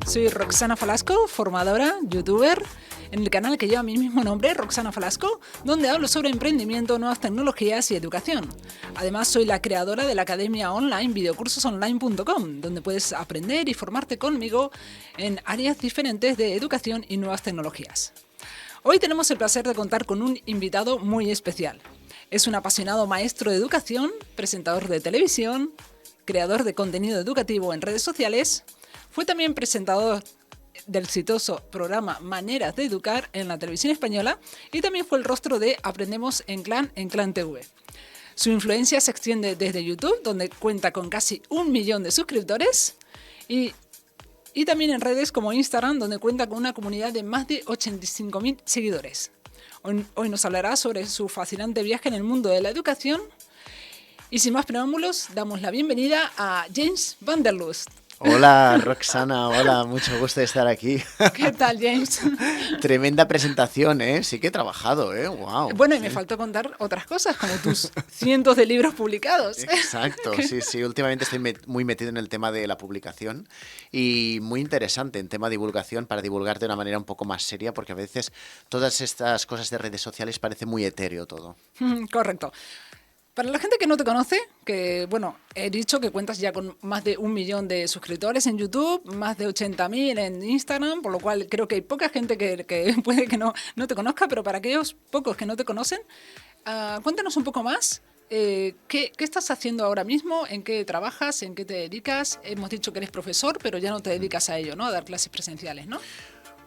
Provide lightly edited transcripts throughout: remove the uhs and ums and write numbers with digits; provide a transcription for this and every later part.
Soy Roxana Falasco, formadora, youtuber, en el canal que lleva mi mismo nombre, Roxana Falasco, donde hablo sobre emprendimiento, nuevas tecnologías y educación. Además, soy la creadora de la academia online videocursosonline.com, donde puedes aprender y formarte conmigo en áreas diferentes de educación y nuevas tecnologías. Hoy tenemos el placer de contar con un invitado muy especial. Es un apasionado maestro de educación, presentador de televisión, creador de contenido educativo en redes sociales. Fue también presentador del exitoso programa Maneras de Educar en la televisión española y también fue el rostro de Aprendemos en Clan TV. Su influencia se extiende desde YouTube, donde cuenta con casi 1 millón de suscriptores, y también en redes como Instagram, donde cuenta con una comunidad de más de 85.000 seguidores. Hoy nos hablará sobre su fascinante viaje en el mundo de la educación. Y sin más preámbulos, damos la bienvenida a James van der Lust. Hola Roxana, hola, mucho gusto de estar aquí. ¿Qué tal, James? Tremenda presentación, ¿eh? Sí que he trabajado, ¿eh? Wow. Bueno, y sí. me faltó contar otras cosas, como tus cientos de libros publicados. Exacto, sí. Últimamente estoy muy metido en el tema de la publicación y muy interesante en tema de divulgación para divulgar de una manera un poco más seria, porque a veces todas estas cosas de redes sociales parece muy etéreo todo. Correcto. Para la gente que no te conoce, que bueno, he dicho que cuentas ya con más de 1 millón de suscriptores en YouTube, más de 80.000 en Instagram, por lo cual creo que hay poca gente que puede que no te conozca, pero para aquellos pocos que no te conocen, cuéntanos un poco más. ¿Qué estás haciendo ahora mismo? ¿En qué trabajas? ¿En qué te dedicas? Hemos dicho que eres profesor, pero ya no te dedicas a ello, ¿no? A dar clases presenciales, ¿no?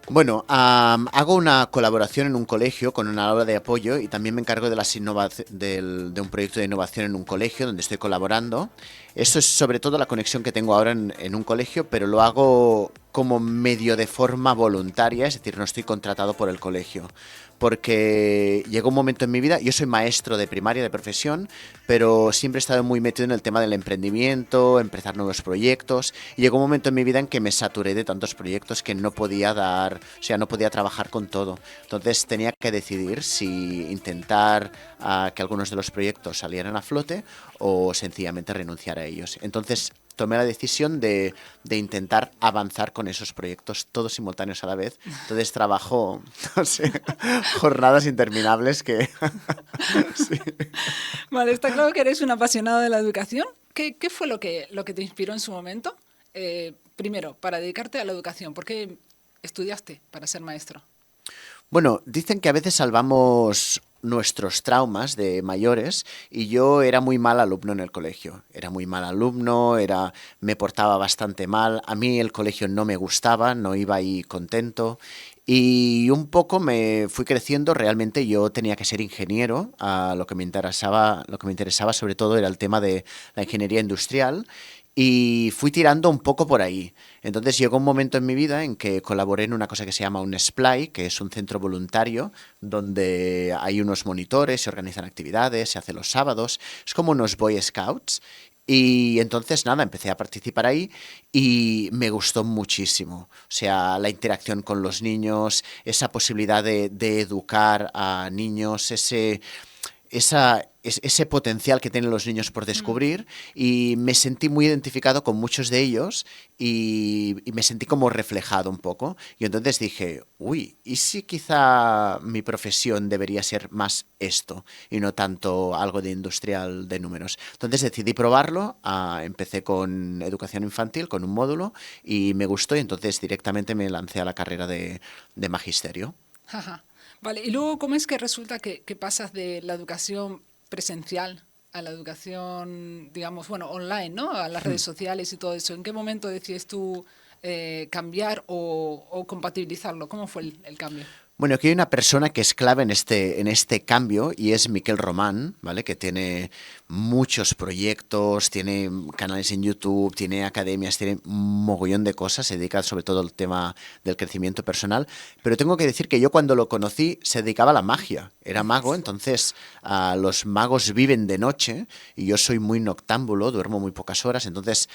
Bueno, hago una colaboración en un colegio con una aula de apoyo y también me encargo de de un proyecto de innovación en un colegio donde estoy colaborando. Eso es sobre todo la conexión que tengo ahora en un colegio, pero lo hago como medio de forma voluntaria, es decir, no estoy contratado por el colegio. Porque llegó un momento en mi vida, yo soy maestro de primaria de profesión, pero siempre he estado muy metido en el tema del emprendimiento, empezar nuevos proyectos, y llegó un momento en mi vida en que me saturé de tantos proyectos que no podía no podía trabajar con todo. Entonces tenía que decidir si intentar que algunos de los proyectos salieran a flote o sencillamente renunciar a ellos. Entonces tomé la decisión de intentar avanzar con esos proyectos todos simultáneos a la vez. Entonces trabajo, no sé, jornadas interminables que... sí. Vale, está claro que eres un apasionado de la educación. ¿Qué fue lo que te inspiró en su momento? Primero, para dedicarte a la educación. ¿Por qué estudiaste para ser maestro? Bueno, dicen que a veces salvamos nuestros traumas de mayores y yo era muy mal alumno en el colegio. Era muy mal alumno, me portaba bastante mal. A mí el colegio no me gustaba, no iba ahí contento. Y un poco me fui creciendo, realmente yo tenía que ser ingeniero, lo que me interesaba sobre todo era el tema de la ingeniería industrial y fui tirando un poco por ahí. Entonces llegó un momento en mi vida en que colaboré en una cosa que se llama un SPLAI, que es un centro voluntario donde hay unos monitores, se organizan actividades, se hace los sábados, es como unos Boy Scouts. Y entonces nada, empecé a participar ahí y me gustó muchísimo. O sea, la interacción con los niños, esa posibilidad de educar a niños, ese potencial que tienen los niños por descubrir, y me sentí muy identificado con muchos de ellos y me sentí como reflejado un poco. Y entonces dije, uy, ¿y si quizá mi profesión debería ser más esto y no tanto algo de industrial de números? Entonces decidí probarlo, empecé con educación infantil, con un módulo, y me gustó y entonces directamente me lancé a la carrera de magisterio. Ajá. Vale, y luego, ¿cómo es que resulta que pasas de la educación presencial a la educación, digamos, bueno, online, ¿no? A las redes sociales y todo eso. ¿En qué momento decides tú cambiar o compatibilizarlo? ¿Cómo fue el cambio? Bueno, aquí hay una persona que es clave en este cambio y es Miquel Román, ¿vale? Que tiene muchos proyectos, tiene canales en YouTube, tiene academias, tiene un mogollón de cosas, se dedica sobre todo al tema del crecimiento personal. Pero tengo que decir que yo cuando lo conocí se dedicaba a la magia, era mago, entonces los magos viven de noche y yo soy muy noctámbulo, duermo muy pocas horas, entonces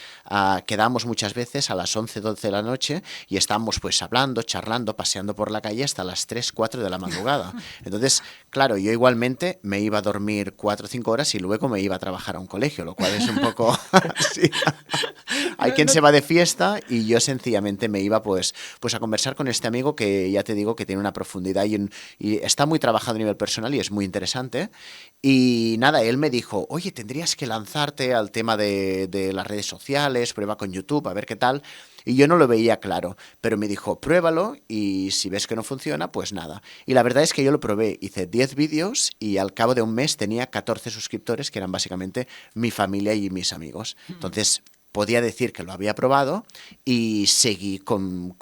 quedamos muchas veces a las 11, 12 de la noche y estamos pues hablando, charlando, paseando por la calle hasta las 3, 4 de la madrugada. Entonces, claro, yo igualmente me iba a dormir 4 o 5 horas y luego me iba a trabajar a un colegio, lo cual es un poco... sí. hay quien se va de fiesta y yo sencillamente me iba pues a conversar con este amigo que ya te digo que tiene una profundidad y está muy trabajado a nivel personal y es muy interesante. Y nada, él me dijo, oye, tendrías que lanzarte al tema de las redes sociales, prueba con YouTube, a ver qué tal. Y yo no lo veía claro, pero me dijo, pruébalo y si ves que no funciona, pues nada. Y la verdad es que yo lo probé, hice 10 vídeos y al cabo de un mes tenía 14 suscriptores, que eran básicamente mi familia y mis amigos. Entonces, podía decir que lo había probado y seguí con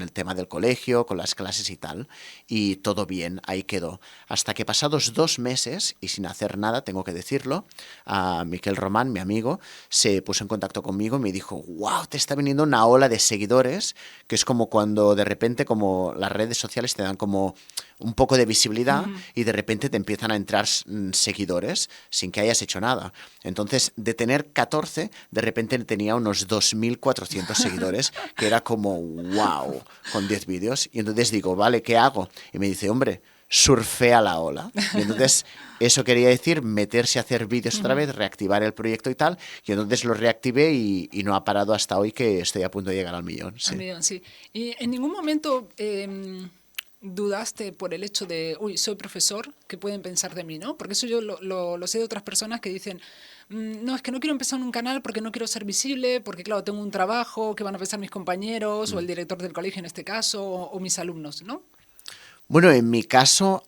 el tema del colegio, con las clases y tal. Y todo bien, ahí quedó. Hasta que pasados 2 meses, y sin hacer nada, tengo que decirlo, a Miquel Román, mi amigo, se puso en contacto conmigo y me dijo, wow, te está viniendo una ola de seguidores, que es como cuando de repente como las redes sociales te dan como un poco de visibilidad y de repente te empiezan a entrar seguidores sin que hayas hecho nada. Entonces, de tener 14, de repente tenía unos 2.400 seguidores, que era como wow, con 10 vídeos. Y entonces digo, vale, ¿qué hago? Y me dice, hombre, surfea la ola. Y entonces eso quería decir meterse a hacer vídeos otra vez, reactivar el proyecto y tal. Y entonces lo reactivé y no ha parado hasta hoy, que estoy a punto de llegar al millón. Sí. Al millón, sí. Y en ningún momento dudaste por el hecho de, uy, soy profesor, ¿qué pueden pensar de mí, no? Porque eso yo lo sé de otras personas que dicen, no, es que no quiero empezar un canal porque no quiero ser visible, porque claro, tengo un trabajo, ¿qué van a pensar mis compañeros o el director del colegio en este caso o mis alumnos, ¿no? Bueno, en mi caso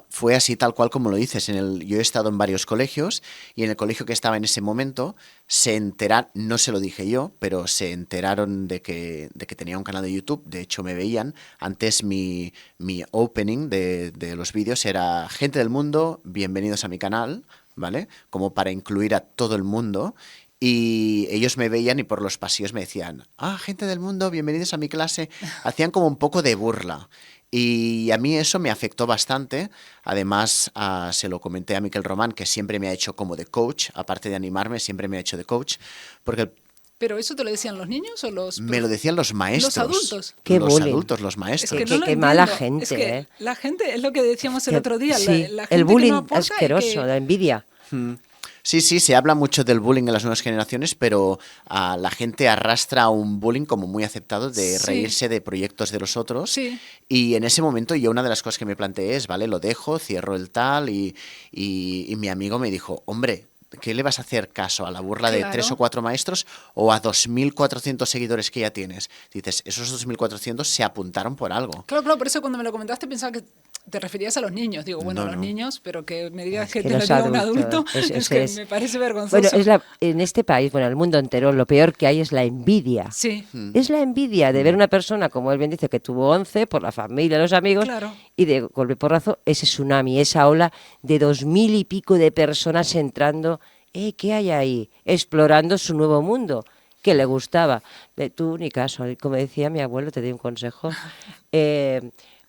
fue así tal cual como lo dices. Yo he estado en varios colegios y en el colegio que estaba en ese momento se enteraron, no se lo dije yo, pero se enteraron de que tenía un canal de YouTube. De hecho, me veían. Antes mi opening de los vídeos era gente del mundo, bienvenidos a mi canal, ¿vale? Como para incluir a todo el mundo. Y ellos me veían y por los pasillos me decían, gente del mundo, bienvenidos a mi clase. Hacían como un poco de burla. Y a mí eso me afectó bastante. Además, se lo comenté a Miquel Román, que siempre me ha hecho como de coach, aparte de animarme, siempre me ha hecho de coach, porque ¿Pero eso te lo decían los niños o los...? me lo decían los maestros. Los adultos. Qué los bullying. adultos, los maestros. Es que no Qué lo mala entiendo. gente, Es que la gente, es lo que decíamos el otro día, Sí, la gente el bullying que no aporta y asqueroso, que- la envidia. Sí, se habla mucho del bullying en las nuevas generaciones, pero la gente arrastra un bullying como muy aceptado de Sí. reírse de proyectos de los otros. Sí. Y en ese momento yo una de las cosas que me planteé es, vale, lo dejo, cierro el tal y mi amigo me dijo, hombre, ¿qué le vas a hacer caso? ¿A la burla de Claro. 3 o 4 maestros o a 2.400 seguidores que ya tienes? Dices, esos 2.400 se apuntaron por algo. Claro, por eso cuando me lo comentaste pensaba que te referías a los niños. Digo, bueno, No, a los no. niños, pero que me digas Es que que te lo los diga un adultos, adulto, es que es- me parece vergonzoso. Bueno, en este país, bueno, en el mundo entero, lo peor que hay es la envidia. Sí, Es la envidia de ver una persona, como él bien dice, que tuvo 11 por la familia, los amigos, Claro. y de golpe y porrazo, ese tsunami, esa ola de 2.000 y pico de personas entrando, ¿qué hay ahí? Explorando su nuevo mundo, que le gustaba. Tú ni caso, como decía mi abuelo, te doy un consejo,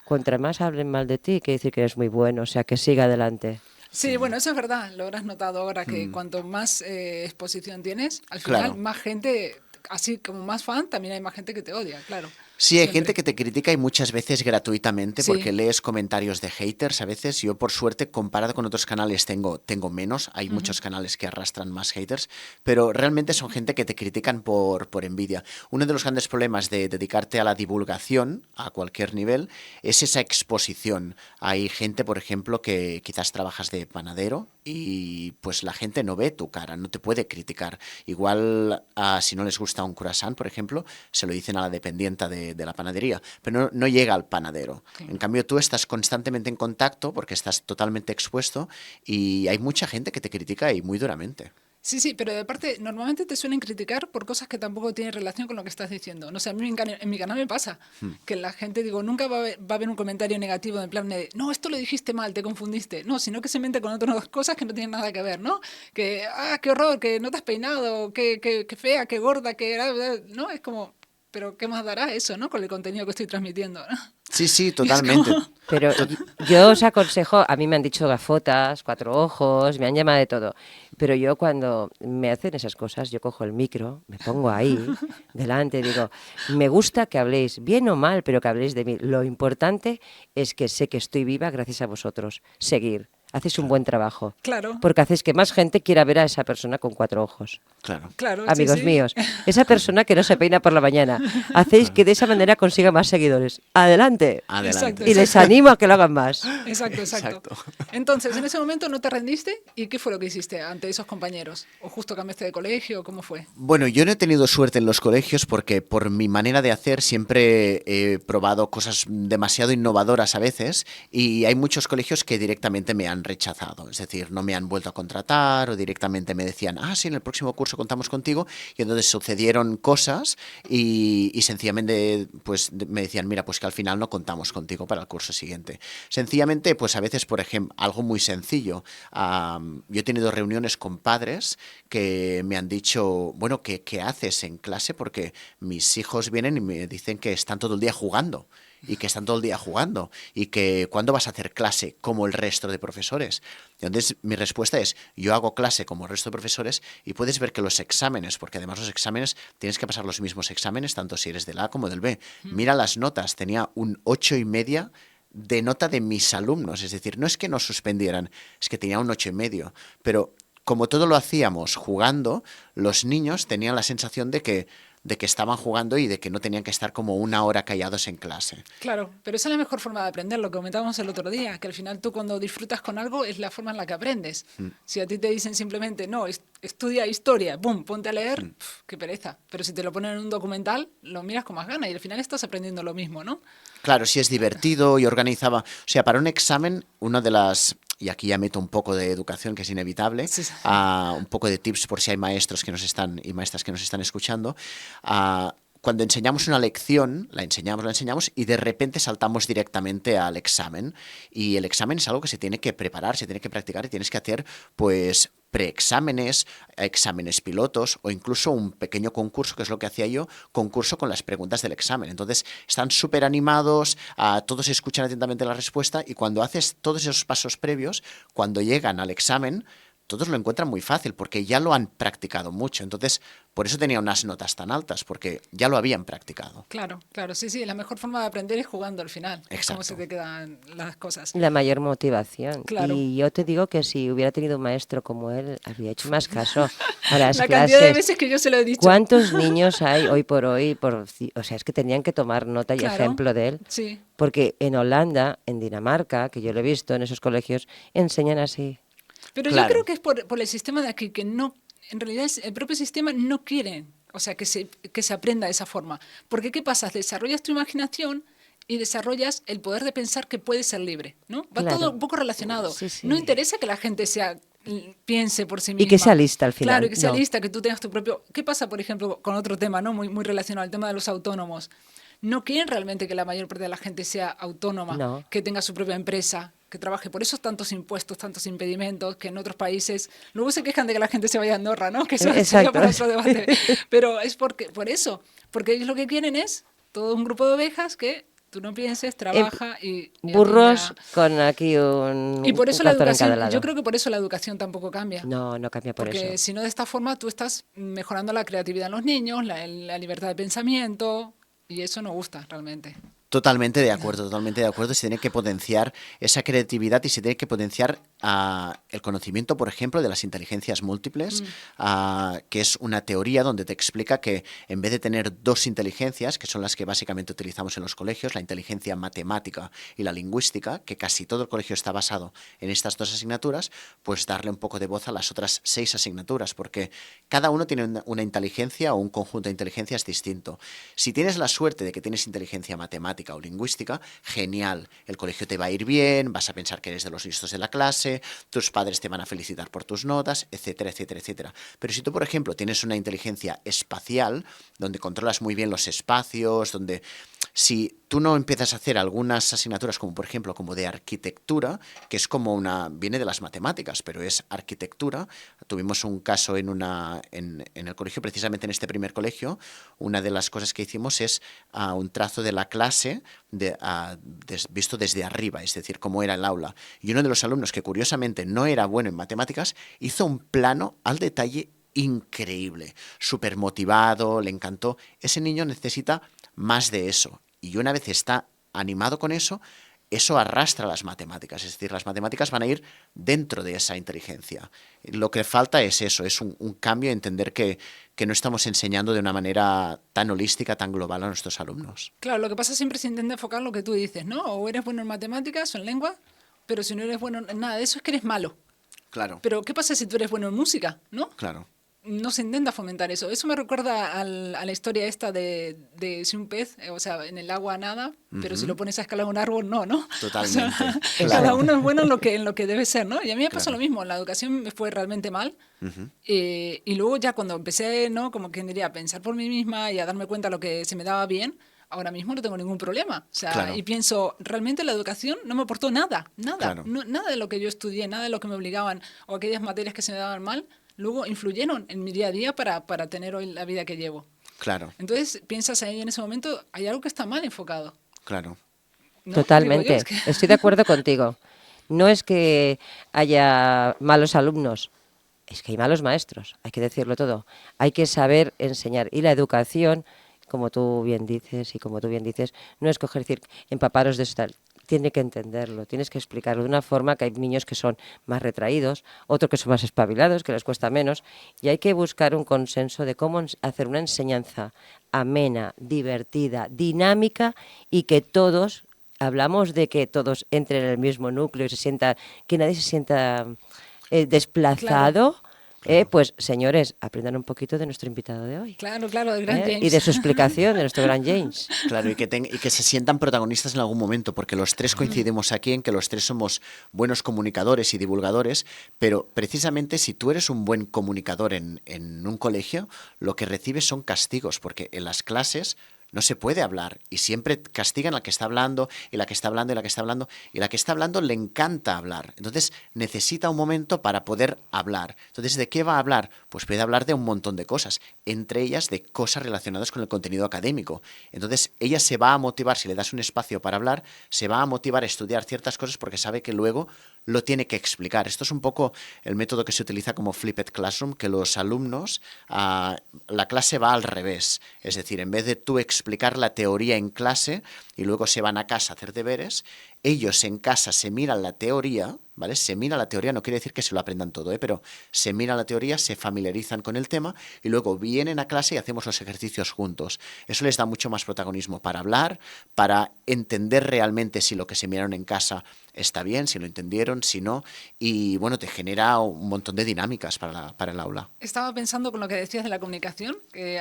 contra más hablen mal de ti, quiere decir que eres muy bueno, o sea, que siga adelante. sí, bueno, eso es verdad. Lo habrás notado ahora que cuanto más exposición tienes, al final Claro. más gente, así como más fan, también hay más gente que te odia, claro. Sí, hay Siempre. gente que te critica y muchas veces gratuitamente Sí. porque lees comentarios de haters a veces. Yo, por suerte, comparado con otros canales, tengo menos. Hay muchos canales que arrastran más haters, pero realmente son gente que te critican por envidia. Uno de los grandes problemas de dedicarte a la divulgación a cualquier nivel es esa exposición. Hay gente, por ejemplo, que quizás trabajas de panadero y pues la gente no ve tu cara, no te puede criticar. Igual, si no les gusta un croissant, por ejemplo, se lo dicen a la dependienta de la panadería, pero no llega al panadero. Sí. En cambio, tú estás constantemente en contacto porque estás totalmente expuesto y hay mucha gente que te critica y muy duramente. Sí, pero de parte, normalmente te suelen criticar por cosas que tampoco tienen relación con lo que estás diciendo. No sé, a mí en mi canal me pasa que la gente, digo, nunca va a haber un comentario negativo en plan de, no, esto lo dijiste mal, te confundiste. No, sino que se mente con otras cosas que no tienen nada que ver, ¿no? Que, qué horror, que no te has peinado, qué fea, qué gorda, ¿no? Es como, pero ¿qué más dará eso, no? Con el contenido que estoy transmitiendo, ¿no? Sí, totalmente. Pero yo os aconsejo, a mí me han dicho gafotas, 4 ojos, me han llamado de todo. Pero yo cuando me hacen esas cosas, yo cojo el micro, me pongo ahí, delante, digo, me gusta que habléis, bien o mal, pero que habléis de mí. Lo importante es que sé que estoy viva gracias a vosotros. Seguir. haces un buen trabajo. Claro. Porque haces que más gente quiera ver a esa persona con 4 ojos. Claro. Claro, Amigos sí. míos, esa persona que no se peina por la mañana, hacéis que de esa manera consiga más seguidores. ¡Adelante! Adelante. Exacto. Y les animo a que lo hagan más. Exacto. Entonces, en ese momento no te rendiste y ¿qué fue lo que hiciste ante esos compañeros? ¿O justo cambiaste de colegio? ¿Cómo fue? Bueno, yo no he tenido suerte en los colegios porque por mi manera de hacer siempre he probado cosas demasiado innovadoras a veces y hay muchos colegios que directamente me han rechazado, es decir, no me han vuelto a contratar o directamente me decían, sí, en el próximo curso contamos contigo, y entonces sucedieron cosas y sencillamente pues me decían, mira, pues que al final no contamos contigo para el curso siguiente. Sencillamente, pues a veces, por ejemplo, algo muy sencillo, yo he tenido reuniones con padres que me han dicho, bueno, ¿qué haces en clase? Porque mis hijos vienen y me dicen que están todo el día jugando. Y que están todo el día jugando y que ¿cuándo vas a hacer clase como el resto de profesores? Y entonces mi respuesta es, yo hago clase como el resto de profesores y puedes ver que los exámenes, porque además los exámenes tienes que pasar los mismos exámenes, tanto si eres del A como del B. Mira las notas, tenía un 8,5 de nota de mis alumnos, es decir, no es que nos suspendieran, es que tenía un 8,5, pero como todo lo hacíamos jugando, los niños tenían la sensación de que estaban jugando y de que no tenían que estar como una hora callados en clase. Claro, pero esa es la mejor forma de aprender, lo que comentábamos el otro día, que al final tú cuando disfrutas con algo es la forma en la que aprendes. Si a ti te dicen simplemente, no, estudia historia, ¡pum!, ponte a leer, qué pereza. Pero si te lo ponen en un documental, lo miras con más ganas y al final estás aprendiendo lo mismo, ¿no? Claro, si es divertido y organizaba. O sea, para un examen, una de las... Y aquí ya meto un poco de educación, que es inevitable, Sí. un poco de tips por si hay maestros que nos están y maestras que nos están escuchando. Cuando enseñamos una lección, la enseñamos y de repente saltamos directamente al examen. Y el examen es algo que se tiene que preparar, se tiene que practicar y tienes que hacer, pues, preexámenes, exámenes pilotos o incluso un pequeño concurso, que es lo que hacía yo, concurso con las preguntas del examen. Entonces están súper animados, todos escuchan atentamente la respuesta y cuando haces todos esos pasos previos, cuando llegan al examen, todos lo encuentran muy fácil porque ya lo han practicado mucho. Entonces, por eso tenía unas notas tan altas, porque ya lo habían practicado. Claro, sí, la mejor forma de aprender es jugando al final. Es Exacto. como se te quedan las cosas. La mayor motivación. Claro. Y yo te digo que si hubiera tenido un maestro como él, habría hecho más caso a las La clases. cantidad de veces que yo se lo he dicho. ¿Cuántos niños hay hoy por hoy? O sea, es que tenían que tomar nota y Claro, ejemplo de él. sí. Porque en Holanda, en Dinamarca, que yo lo he visto en esos colegios, enseñan así. Pero Claro. yo creo que es por el sistema de aquí, que no, en realidad el propio sistema no quiere, o sea, que se aprenda de esa forma. Porque ¿qué pasa? Desarrollas tu imaginación y desarrollas el poder de pensar que puedes ser libre, ¿no? Va Claro. todo un poco relacionado. Sí, sí. No interesa que la gente piense por sí misma. Y que sea lista al final. Claro, y que sea no. lista, que tú tengas tu propio... ¿Qué pasa, por ejemplo, con otro tema, ¿no? Muy relacionado al tema de los autónomos? No quieren realmente que la mayor parte de la gente sea autónoma, No. que tenga su propia empresa, que trabaje. Por eso tantos impuestos, tantos impedimentos, que en otros países... Luego se quejan de que la gente se vaya a Andorra, ¿no? Que eso sería Exacto. para otro debate. Pero es por eso. Porque ellos lo que quieren es todo un grupo de ovejas que tú no pienses, trabaja y burros con aquí un y por eso un la cartón en cada educación, lado. yo creo que por eso la educación tampoco cambia. No cambia por Porque eso. si no, de esta forma tú estás mejorando la creatividad en los niños, la libertad de pensamiento, y eso no gusta realmente. Totalmente de acuerdo, totalmente de acuerdo. Se tiene que potenciar esa creatividad y se tiene que potenciar el conocimiento, por ejemplo, de las inteligencias múltiples, que es una teoría donde te explica que en vez de tener dos inteligencias, que son las que básicamente utilizamos en los colegios, la inteligencia matemática y la lingüística, que casi todo el colegio está basado en estas dos asignaturas, pues darle un poco de voz a las otras 6 asignaturas, porque cada uno tiene una inteligencia o un conjunto de inteligencias distinto. Si tienes la suerte de que tienes inteligencia matemática o lingüística, genial, el colegio te va a ir bien, vas a pensar que eres de los listos de la clase, tus padres te van a felicitar por tus notas, etcétera, etcétera, etcétera. Pero si tú, por ejemplo, tienes una inteligencia espacial, donde controlas muy bien los espacios, donde si tú no empiezas a hacer algunas asignaturas como por ejemplo como de arquitectura, que es como viene de las matemáticas, pero es arquitectura. Tuvimos un caso en el colegio, precisamente en este primer colegio, una de las cosas que hicimos es un trazo de la clase visto desde arriba, es decir, cómo era el aula. Y uno de los alumnos que curiosamente no era bueno en matemáticas, hizo un plano al detalle increíble, súper motivado, le encantó. Ese niño necesita más de eso. Y una vez está animado con eso, eso arrastra las matemáticas, es decir, las matemáticas van a ir dentro de esa inteligencia. Lo que falta es eso, es un cambio, entender que no estamos enseñando de una manera tan holística, tan global a nuestros alumnos. Claro, lo que pasa siempre se intenta enfocar lo que tú dices, ¿no? O eres bueno en matemáticas o en lengua, pero si no eres bueno en nada de eso es que eres malo. Claro, Pero ¿qué pasa si tú eres bueno en música, no? claro. No se intenta fomentar eso. Eso me recuerda a la historia esta de si un pez, o sea, en el agua nada, pero si lo pones a escalar un árbol, no, ¿no? Totalmente. O sea, Claro. cada uno es bueno en lo que debe ser, ¿no? Y a mí me pasó Claro. lo mismo. En la educación me fue realmente mal. Y luego ya cuando empecé, ¿no? Como quien diría, a pensar por mí misma y a darme cuenta de lo que se me daba bien, ahora mismo no tengo ningún problema. O sea, Claro. y pienso, realmente la educación no me aportó nada, nada. Claro. Nada de lo que yo estudié, nada de lo que me obligaban o aquellas materias que se me daban mal, luego influyeron en mi día a día para tener hoy la vida que llevo. Claro, Entonces piensas ahí en ese momento, hay algo que está mal enfocado. claro. ¿No? Totalmente, Digo yo, es que- estoy de acuerdo contigo. No es que haya malos alumnos, es que hay malos maestros, hay que decirlo todo. Hay que saber enseñar. Y la educación, como tú bien dices y como tú bien dices, no es coger, decir, empaparos de estar. Tiene que entenderlo, tienes que explicarlo de una forma que hay niños que son más retraídos, otros que son más espabilados, que les cuesta menos, y hay que buscar un consenso de cómo hacer una enseñanza amena, divertida, dinámica y que todos, hablamos de que todos entren en el mismo núcleo y se sienta, que nadie se sienta desplazado. Pues señores, aprendan un poquito de nuestro invitado de hoy. Claro, claro, el gran James. Y de su explicación, de nuestro gran James. Claro, y que se sientan protagonistas en algún momento, porque los tres coincidimos aquí en que los tres somos buenos comunicadores y divulgadores, pero precisamente si tú eres un buen comunicador en un colegio, lo que recibes son castigos, porque en las clases no se puede hablar y siempre castigan al que está hablando y la que está hablando y la que está hablando y la que está hablando le encanta hablar. Entonces necesita un momento para poder hablar. Entonces, ¿de qué va a hablar? Pues puede hablar de un montón de cosas, entre ellas de cosas relacionadas con el contenido académico. Entonces ella se va a motivar, si le das un espacio para hablar, se va a motivar a estudiar ciertas cosas porque sabe que luego lo tiene que explicar. Esto es un poco el método que se utiliza como Flipped Classroom, que los alumnos, la clase va al revés. Es decir, en vez de tú explicar la teoría en clase y luego se van a casa a hacer deberes, ellos en casa se miran la teoría, ¿vale? Se mira la teoría, no quiere decir que se lo aprendan todo, pero se mira la teoría, se familiarizan con el tema y luego vienen a clase y hacemos los ejercicios juntos. Eso les da mucho más protagonismo para hablar, para entender realmente si lo que se miraron en casa está bien, si lo entendieron, si no, y bueno, te genera un montón de dinámicas para el aula. Estaba pensando con lo que decías de la comunicación, que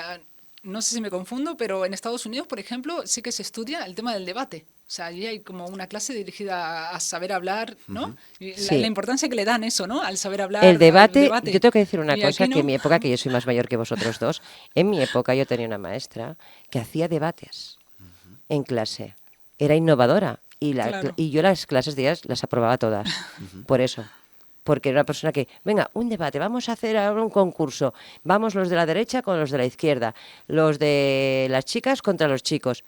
no sé si me confundo, pero en Estados Unidos, por ejemplo, sí que se estudia el tema del debate. O sea, allí hay como una clase dirigida a saber hablar, ¿no? Y Sí. la importancia que le dan eso, ¿no? Al saber hablar. El debate, al yo tengo que decir una Y cosa, aquí que en no. mi época, que yo soy más mayor que vosotros dos, en mi época yo tenía una maestra que hacía debates en clase. Era innovadora Claro. y yo las clases de ellas las aprobaba todas. Por eso. Porque era una persona que, venga, un debate, vamos a hacer ahora un concurso. Vamos los de la derecha con los de la izquierda, los de las chicas contra los chicos.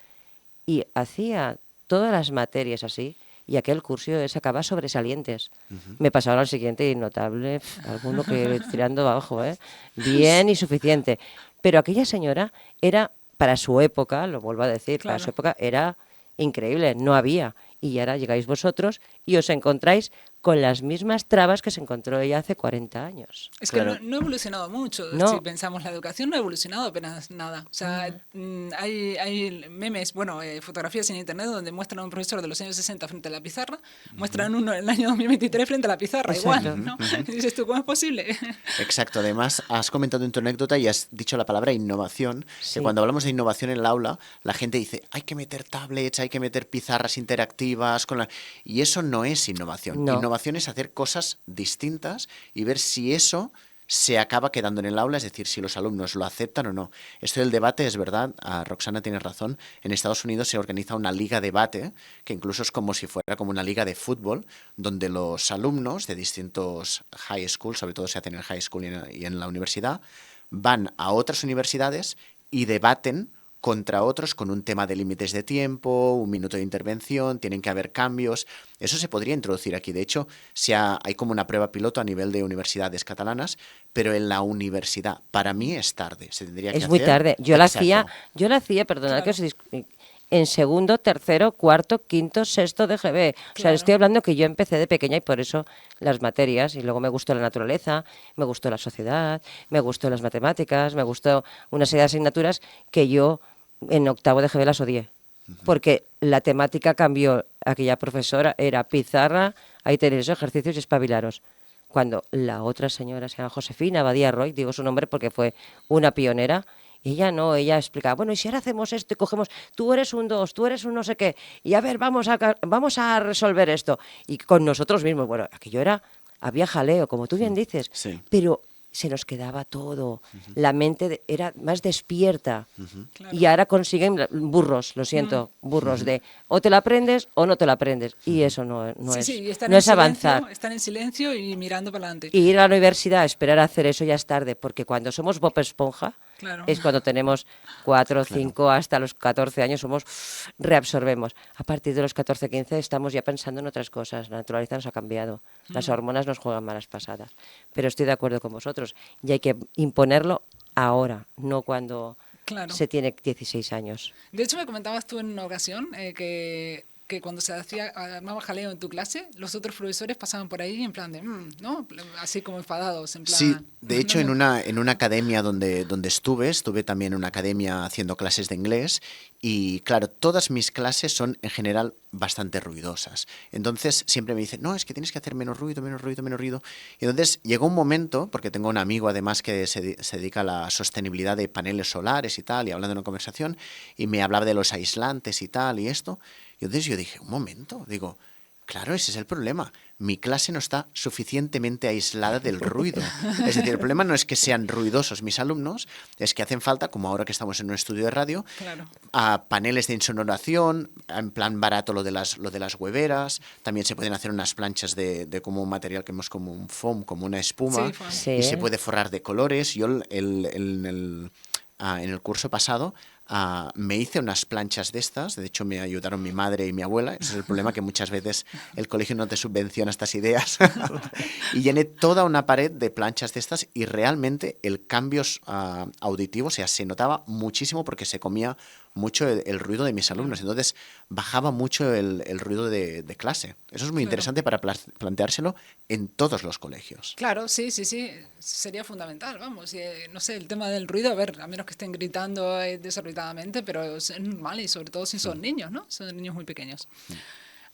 Y hacía todas las materias así, y aquel curso yo sacaba sobresalientes. Me pasaron al siguiente y notable, alguno que tirando abajo, bien y suficiente. Pero aquella señora era, para su época, lo vuelvo a decir, para su Claro. época era increíble, no había. Y ahora llegáis vosotros y os encontráis con las mismas trabas que se encontró ella hace 40 años. Es Claro. que no ha evolucionado mucho. No. Si pensamos, la educación no ha evolucionado apenas nada. O sea, hay memes, bueno, fotografías en internet donde muestran a un profesor de los años 60 frente a la pizarra, muestran uno en el año 2023 frente a la pizarra, Exacto. igual, ¿no? Y dices tú, ¿cómo es posible? Exacto, además has comentado en tu anécdota y has dicho la palabra innovación, Sí. que cuando hablamos de innovación en el aula, la gente dice, hay que meter tablets, hay que meter pizarras interactivas, y eso no es innovación. No. Innovación es hacer cosas distintas y ver si eso se acaba quedando en el aula, es decir, si los alumnos lo aceptan o no. Esto del debate es verdad, Roxana tiene razón, en Estados Unidos se organiza una liga debate, que incluso es como si fuera como una liga de fútbol, donde los alumnos de distintos high schools, sobre todo se hace en el high school y en la universidad, van a otras universidades y debaten contra otros con un tema de límites de tiempo, un minuto de intervención, tienen que haber cambios. Eso se podría introducir aquí. De hecho, hay como una prueba piloto a nivel de universidades catalanas, pero en la universidad, para mí es tarde. Se tendría que Es muy hacer. tarde. Exacto. Yo la hacía, perdonad Claro. que os en segundo, tercero, cuarto, quinto, sexto de GB. O sea, Claro. estoy hablando que yo empecé de pequeña y por eso las materias, y luego me gustó la naturaleza, me gustó la sociedad, me gustó las matemáticas, me gustó una serie de asignaturas que yo en octavo de GB las odié. Porque la temática cambió. Aquella profesora era pizarra, ahí tenéis ejercicios y espabilaros. Cuando la otra señora se llama Josefina Badía Roy, digo su nombre porque fue una pionera, ella no, ella explicaba, bueno, y si ahora hacemos esto y cogemos, tú eres un 2, tú eres un no sé qué, y a ver, vamos a resolver esto. Y con nosotros mismos, bueno, aquello era, había jaleo, como tú bien dices, Sí. pero se nos quedaba todo, la mente era más despierta. Claro. Y ahora consiguen burros, lo siento, burros de o te la aprendes o no te la aprendes. Y eso no Sí, es, sí, y están no en es avanzar. silencio, están en silencio y mirando para adelante. Y ir a la universidad a esperar a hacer eso ya es tarde, porque cuando somos Bob Esponja, Claro. es cuando tenemos 4, 5, hasta los 14 años, reabsorbemos. A partir de los 14, 15 estamos ya pensando en otras cosas. La naturaleza nos ha cambiado. Las hormonas nos juegan malas pasadas. Pero estoy de acuerdo con vosotros. Y hay que imponerlo ahora, no cuando Claro. se tiene 16 años. De hecho, me comentabas tú en una ocasión que cuando se hacía armaba jaleo en tu clase, los otros profesores pasaban por ahí en plan de, ¿no? Así como enfadados, en plan... Sí, de hecho no, en una academia donde estuve también en una academia haciendo clases de inglés y claro, todas mis clases son en general bastante ruidosas. Entonces siempre me dicen, no, es que tienes que hacer menos ruido, menos ruido, menos ruido. Y entonces llegó un momento, porque tengo un amigo además que se dedica a la sostenibilidad de paneles solares y tal, y hablando en una conversación, y me hablaba de los aislantes y tal, y esto. Y entonces yo dije, un momento, digo, claro, ese es el problema. Mi clase no está suficientemente aislada del ruido. Es decir, el problema no es que sean ruidosos mis alumnos, es que hacen falta, como ahora que estamos en un estudio de radio, Claro. a paneles de insonoración, en plan barato lo de las hueveras, también se pueden hacer unas planchas de como un material que hemos como un foam, como una espuma, Sí, foam. Sí. y se puede forrar de colores. Yo en el curso pasado me hice unas planchas de estas, de hecho me ayudaron mi madre y mi abuela, ese es el problema que muchas veces el colegio no te subvenciona estas ideas, y llené toda una pared de planchas de estas y realmente el cambio auditivo, o sea, se notaba muchísimo porque se comía mucho el ruido de mis alumnos, entonces bajaba mucho el ruido de clase. Eso es muy interesante para planteárselo en todos los colegios. Claro, sí, sí, sí, sería fundamental, vamos. Y, no sé, el tema del ruido, a ver, a menos que estén gritando desorbitadamente, pero es normal y sobre todo si son niños, ¿no? Son niños muy pequeños.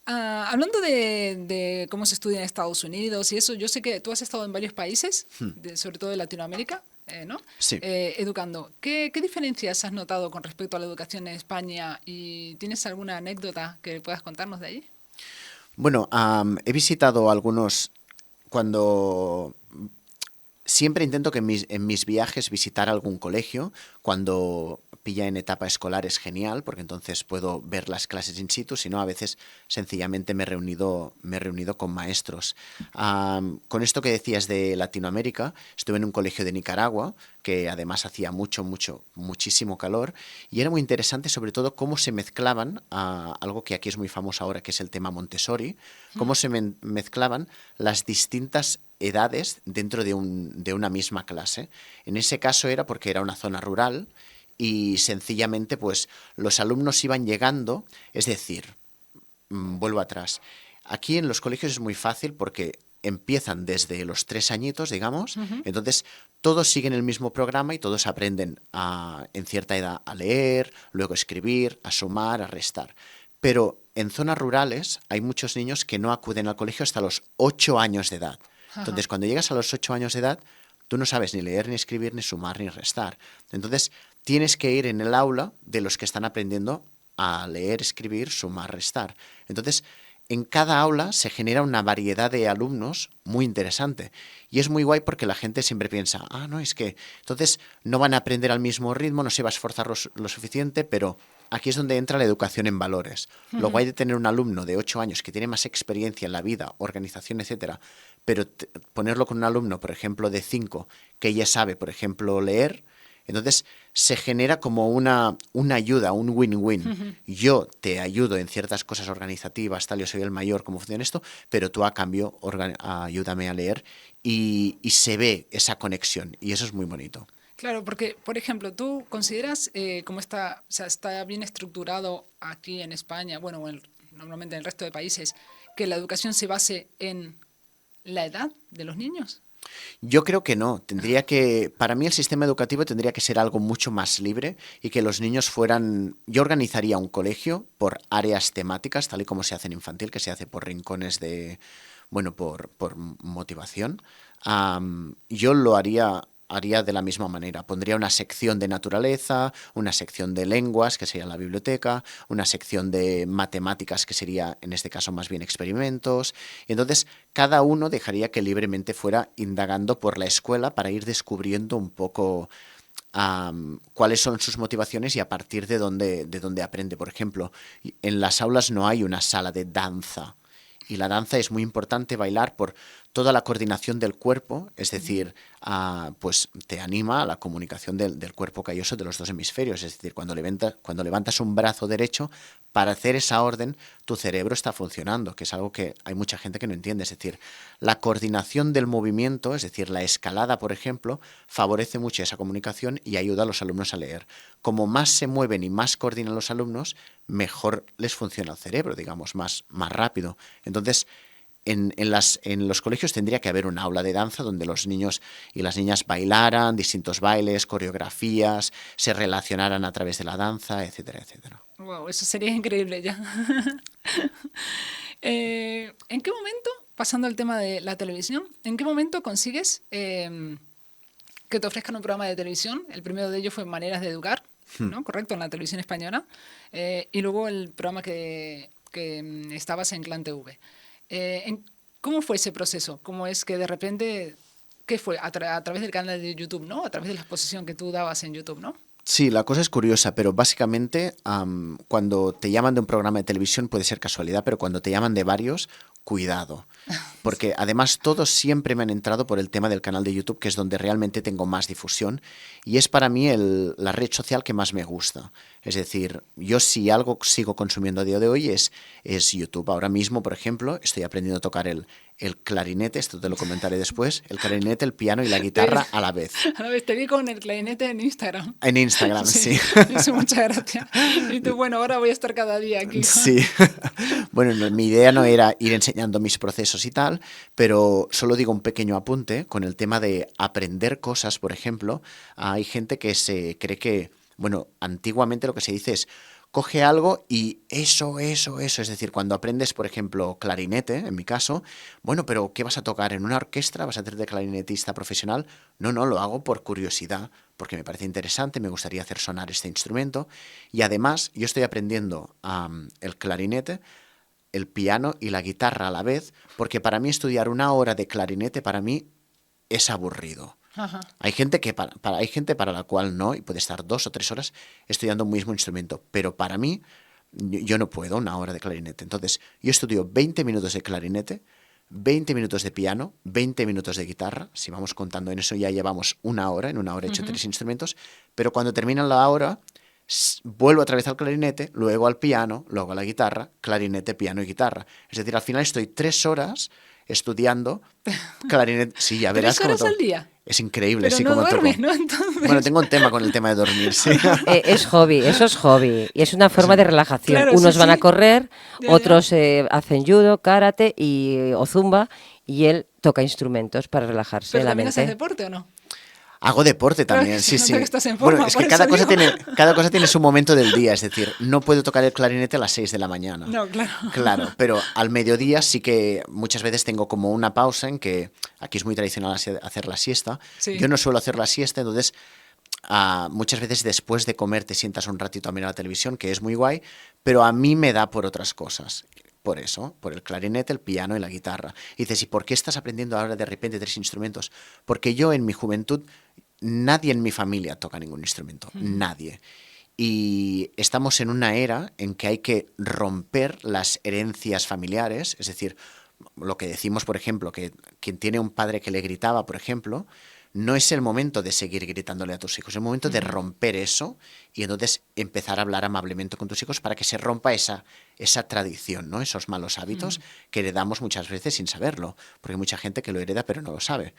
Hablando de cómo se estudia en Estados Unidos y eso, yo sé que tú has estado en varios países, sobre todo de Latinoamérica, ¿no? Sí. Educando. ¿Qué diferencias has notado con respecto a la educación en España? ¿Y tienes alguna anécdota que puedas contarnos de allí? Bueno, he visitado algunos cuando... Siempre intento que en mis viajes visitar algún colegio. Cuando pilla en etapa escolar es genial, porque entonces puedo ver las clases in situ, si no, a veces sencillamente me he reunido con maestros. Con esto que decías de Latinoamérica, estuve en un colegio de Nicaragua, que además hacía muchísimo calor, y era muy interesante sobre todo cómo se mezclaban, algo que aquí es muy famoso ahora, que es el tema Montessori, cómo se mezclaban las distintas edades dentro de una misma clase. En ese caso era porque era una zona rural y sencillamente pues los alumnos iban llegando, es decir, vuelvo atrás. Aquí en los colegios es muy fácil porque empiezan desde los 3 añitos, digamos, entonces todos siguen el mismo programa y todos aprenden en cierta edad a leer, luego a escribir, a sumar, a restar. Pero en zonas rurales hay muchos niños que no acuden al colegio hasta los 8 años de edad. Entonces, cuando llegas a los 8 años de edad, tú no sabes ni leer, ni escribir, ni sumar, ni restar. Entonces, tienes que ir en el aula de los que están aprendiendo a leer, escribir, sumar, restar. Entonces, en cada aula se genera una variedad de alumnos muy interesante. Y es muy guay porque la gente siempre piensa, no, es que entonces no van a aprender al mismo ritmo, no se va a esforzar lo suficiente, pero aquí es donde entra la educación en valores. Lo guay de tener un alumno de 8 años que tiene más experiencia en la vida, organización, etcétera, pero ponerlo con un alumno, por ejemplo, de 5, que ya sabe, por ejemplo, leer, entonces se genera como una ayuda, un win-win. Yo te ayudo en ciertas cosas organizativas, tal, yo soy el mayor, cómo funciona esto, pero tú a cambio ayúdame a leer y se ve esa conexión y eso es muy bonito. Claro, porque, por ejemplo, tú consideras cómo está, o sea, está bien estructurado aquí en España, bueno, o normalmente en el resto de países, que la educación se base en la edad de los niños. Yo creo que no. Para mí el sistema educativo tendría que ser algo mucho más libre y que los niños fueran. Yo organizaría un colegio por áreas temáticas, tal y como se hace en infantil, que se hace por rincones bueno, por motivación. Yo lo haría de la misma manera. Pondría una sección de naturaleza, una sección de lenguas, que sería la biblioteca, una sección de matemáticas, que sería, en este caso, más bien experimentos. Y entonces, cada uno dejaría que libremente fuera indagando por la escuela para ir descubriendo un poco cuáles son sus motivaciones y a partir de dónde aprende. Por ejemplo, en las aulas no hay una sala de danza. Y la danza es muy importante bailar por toda la coordinación del cuerpo, es decir, pues te anima a la comunicación del cuerpo calloso de los dos hemisferios. Es decir, cuando levantas un brazo derecho, para hacer esa orden, tu cerebro está funcionando, que es algo que hay mucha gente que no entiende. Es decir, la coordinación del movimiento, es decir, la escalada, por ejemplo, favorece mucho esa comunicación y ayuda a los alumnos a leer. Como más se mueven y más coordinan los alumnos, mejor les funciona el cerebro, digamos, más rápido. Entonces, en los colegios tendría que haber un aula de danza donde los niños y las niñas bailaran distintos bailes, coreografías, se relacionaran a través de la danza, etcétera, etcétera. Wow, eso sería increíble ya. ¿En qué momento, pasando al tema de la televisión, en qué momento consigues que te ofrezcan un programa de televisión? El primero de ellos fue Maneras de Educar, ¿no? Correcto, en la televisión española. Y luego el programa que estabas en Clan TV. ¿Cómo fue ese proceso? ¿Cómo es que de repente, qué fue? A través del canal de YouTube, ¿no? A través de la exposición que tú dabas en YouTube, ¿no? Sí, la cosa es curiosa, pero básicamente cuando te llaman de un programa de televisión puede ser casualidad, pero cuando te llaman de varios, cuidado. Porque además todos siempre me han entrado por el tema del canal de YouTube, que es donde realmente tengo más difusión y es para mí la red social que más me gusta. Es decir, yo si algo sigo consumiendo a día de hoy es YouTube. Ahora mismo, por ejemplo, estoy aprendiendo a tocar el clarinete, esto te lo comentaré después, el clarinete, el piano y la guitarra a la vez. A la vez te vi con el clarinete en Instagram. En Instagram, sí. Eso, muchas gracias. Y tú, bueno, ahora voy a estar cada día aquí. Sí. Bueno, mi idea no era ir enseñando mis procesos y tal, pero solo digo un pequeño apunte con el tema de aprender cosas, por ejemplo. Hay gente que se cree que, bueno, antiguamente lo que se dice es coge algo y eso. Es decir, cuando aprendes, por ejemplo, clarinete, en mi caso, bueno, pero ¿qué vas a tocar? ¿En una orquesta? ¿Vas a ser de clarinetista profesional? No, lo hago por curiosidad, porque me parece interesante, me gustaría hacer sonar este instrumento. Y además, yo estoy aprendiendo el clarinete, el piano y la guitarra a la vez, porque para mí estudiar una hora de clarinete, para mí, es aburrido. Ajá. Hay gente hay gente para la cual no, y puede estar 2 o 3 horas estudiando un mismo instrumento, pero para mí, yo no puedo una hora de clarinete. Entonces, yo estudio 20 minutos de clarinete, 20 minutos de piano, 20 minutos de guitarra. Si vamos contando en eso, ya llevamos una hora. En una hora he hecho 3 instrumentos, pero cuando termina la hora, vuelvo otra vez al clarinete, luego al piano, luego a la guitarra, clarinete, piano y guitarra. Es decir, al final estoy 3 horas estudiando clarinete. Sí, ya verás 3 horas al día. Es increíble, Pero sí, no como duermes, toco. ¿no? Entonces... Bueno, tengo un tema con el tema de dormir, sí. Es hobby, eso es hobby. Y es una forma de relajación. Claro, Unos sí, van sí. a correr, Ya. otros hacen judo, karate o zumba, y él toca instrumentos para relajarse ¿Pero la también haces mente. deporte o no? Hago deporte Claro, también, que sí, se sí. nota que estás en forma, Bueno, es por que eso digo. cada cosa tiene su momento del día, es decir, no puedo tocar el clarinete a las 6 de la mañana. No, claro. Claro, pero al mediodía sí que muchas veces tengo como una pausa en que aquí es muy tradicional hacer la siesta. Sí. Yo no suelo hacer la siesta, entonces muchas veces después de comer te sientas un ratito a mirar la televisión, que es muy guay, pero a mí me da por otras cosas. Por eso, por el clarinete, el piano y la guitarra. Y dices, ¿y por qué estás aprendiendo ahora de repente 3 instrumentos? Porque yo en mi juventud, nadie en mi familia toca ningún instrumento, nadie. Y estamos en una era en que hay que romper las herencias familiares, es decir, lo que decimos, por ejemplo, que quien tiene un padre que le gritaba, por ejemplo, no es el momento de seguir gritándole a tus hijos, es el momento de romper eso y entonces empezar a hablar amablemente con tus hijos para que se rompa esa tradición, ¿no? Esos malos hábitos que heredamos muchas veces sin saberlo, porque hay mucha gente que lo hereda pero no lo sabe.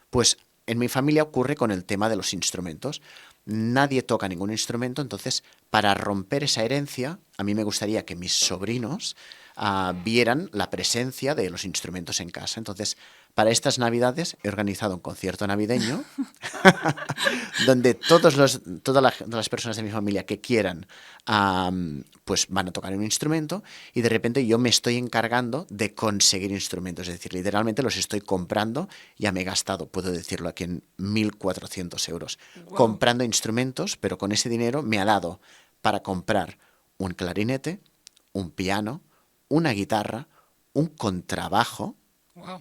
Pues en mi familia ocurre con el tema de los instrumentos. Nadie toca ningún instrumento, entonces para romper esa herencia, a mí me gustaría que mis sobrinos vieran la presencia de los instrumentos en casa. Entonces, para estas Navidades he organizado un concierto navideño donde todas las personas de mi familia que quieran pues van a tocar un instrumento y de repente yo me estoy encargando de conseguir instrumentos. Es decir, literalmente los estoy comprando. Ya me he gastado, puedo decirlo aquí, en 1.400 euros comprando instrumentos, pero con ese dinero me ha dado para comprar un clarinete, un piano, una guitarra, un contrabajo Wow.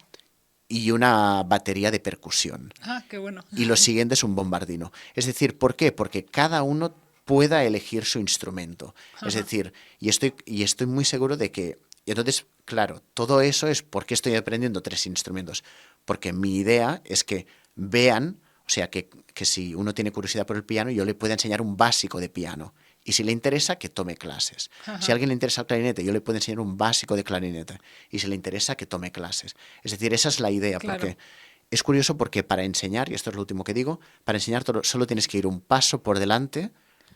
y una batería de percusión. Ah, qué bueno. Y lo siguiente es un bombardino. Es decir, ¿por qué? Porque cada uno pueda elegir su instrumento. Es decir, y estoy muy seguro de que... Y entonces, claro, todo eso es porque estoy aprendiendo 3 instrumentos. Porque mi idea es que vean, o sea, que si uno tiene curiosidad por el piano, yo le pueda enseñar un básico de piano. Y si le interesa, que tome clases. Si a alguien le interesa el clarinete, yo le puedo enseñar un básico de clarinete. Y si le interesa, que tome clases. Es decir, esa es la idea, Claro. porque es curioso porque para enseñar, y esto es lo último que digo, para enseñar solo tienes que ir un paso por delante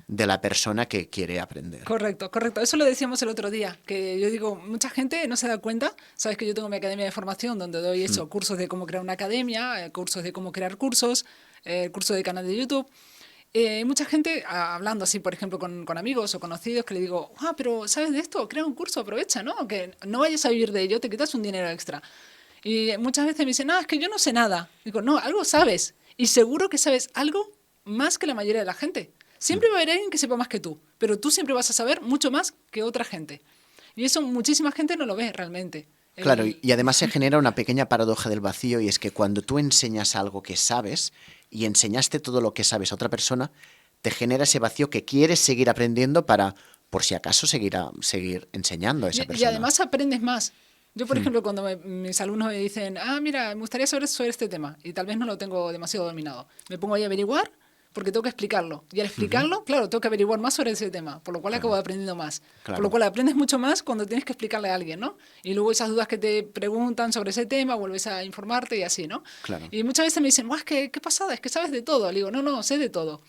de la persona que quiere aprender. Correcto, correcto. Eso lo decíamos el otro día, que yo digo, mucha gente no se da cuenta. Sabes que yo tengo mi academia de formación donde doy eso, cursos de cómo crear una academia, cursos de cómo crear cursos, curso de canal de YouTube. Mucha gente hablando así, por ejemplo, con amigos o conocidos, que le digo, pero ¿sabes de esto? Crea un curso, aprovecha, ¿no? Que no vayas a vivir de ello, te quitas un dinero extra. Y muchas veces me dicen, es que yo no sé nada. Digo, no, algo sabes. Y seguro que sabes algo más que la mayoría de la gente. Siempre va a haber alguien que sepa más que tú, pero tú siempre vas a saber mucho más que otra gente. Y eso muchísima gente no lo ve realmente. Claro, y además se genera una pequeña paradoja del vacío, y es que cuando tú enseñas algo que sabes y enseñaste todo lo que sabes a otra persona, te genera ese vacío que quieres seguir aprendiendo para, por si acaso, seguir enseñando a esa Y persona. además aprendes más. Yo, por ejemplo, cuando mis alumnos me dicen, mira, me gustaría saber sobre este tema, y tal vez no lo tengo demasiado dominado, me pongo ahí a averiguar porque tengo que explicarlo. Y al explicarlo, claro, tengo que averiguar más sobre ese tema, por lo cual acabo aprendiendo más. Claro. Por lo cual aprendes mucho más cuando tienes que explicarle a alguien, ¿no? Y luego esas dudas que te preguntan sobre ese tema, vuelves a informarte y así, ¿no? Claro. Y muchas veces me dicen, qué pasada, es que sabes de todo. Le digo, no, sé de todo.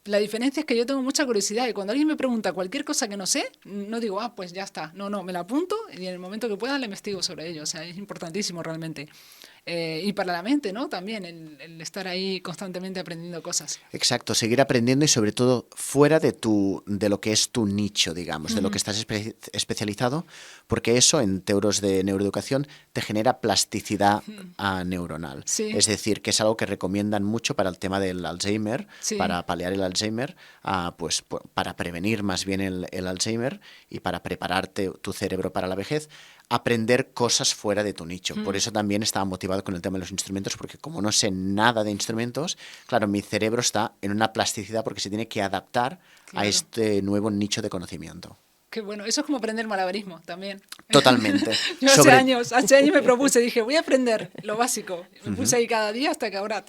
La diferencia es que yo tengo mucha curiosidad y cuando alguien me pregunta cualquier cosa que no sé, no digo, pues ya está. No, me la apunto y en el momento que pueda le investigo sobre ello. O sea, es importantísimo realmente. Y para la mente, ¿no? También el estar ahí constantemente aprendiendo cosas. Exacto, seguir aprendiendo y sobre todo fuera de lo que es tu nicho, digamos, de lo que estás especializado, porque eso en teoros de neuroeducación te genera plasticidad neuronal. Sí. Es decir, que es algo que recomiendan mucho para el tema del Alzheimer, Sí. para paliar el Alzheimer, pues para prevenir más bien el Alzheimer y para prepararte tu cerebro para la vejez, aprender cosas fuera de tu nicho. Por eso también estaba motivado con el tema de los instrumentos, porque como no sé nada de instrumentos, claro, mi cerebro está en una plasticidad porque se tiene que adaptar a este nuevo nicho de conocimiento. Qué bueno, eso es como aprender malabarismo también. Totalmente. Yo hace años me propuse, dije, voy a aprender lo básico. Me puse ahí cada día hasta que ahora...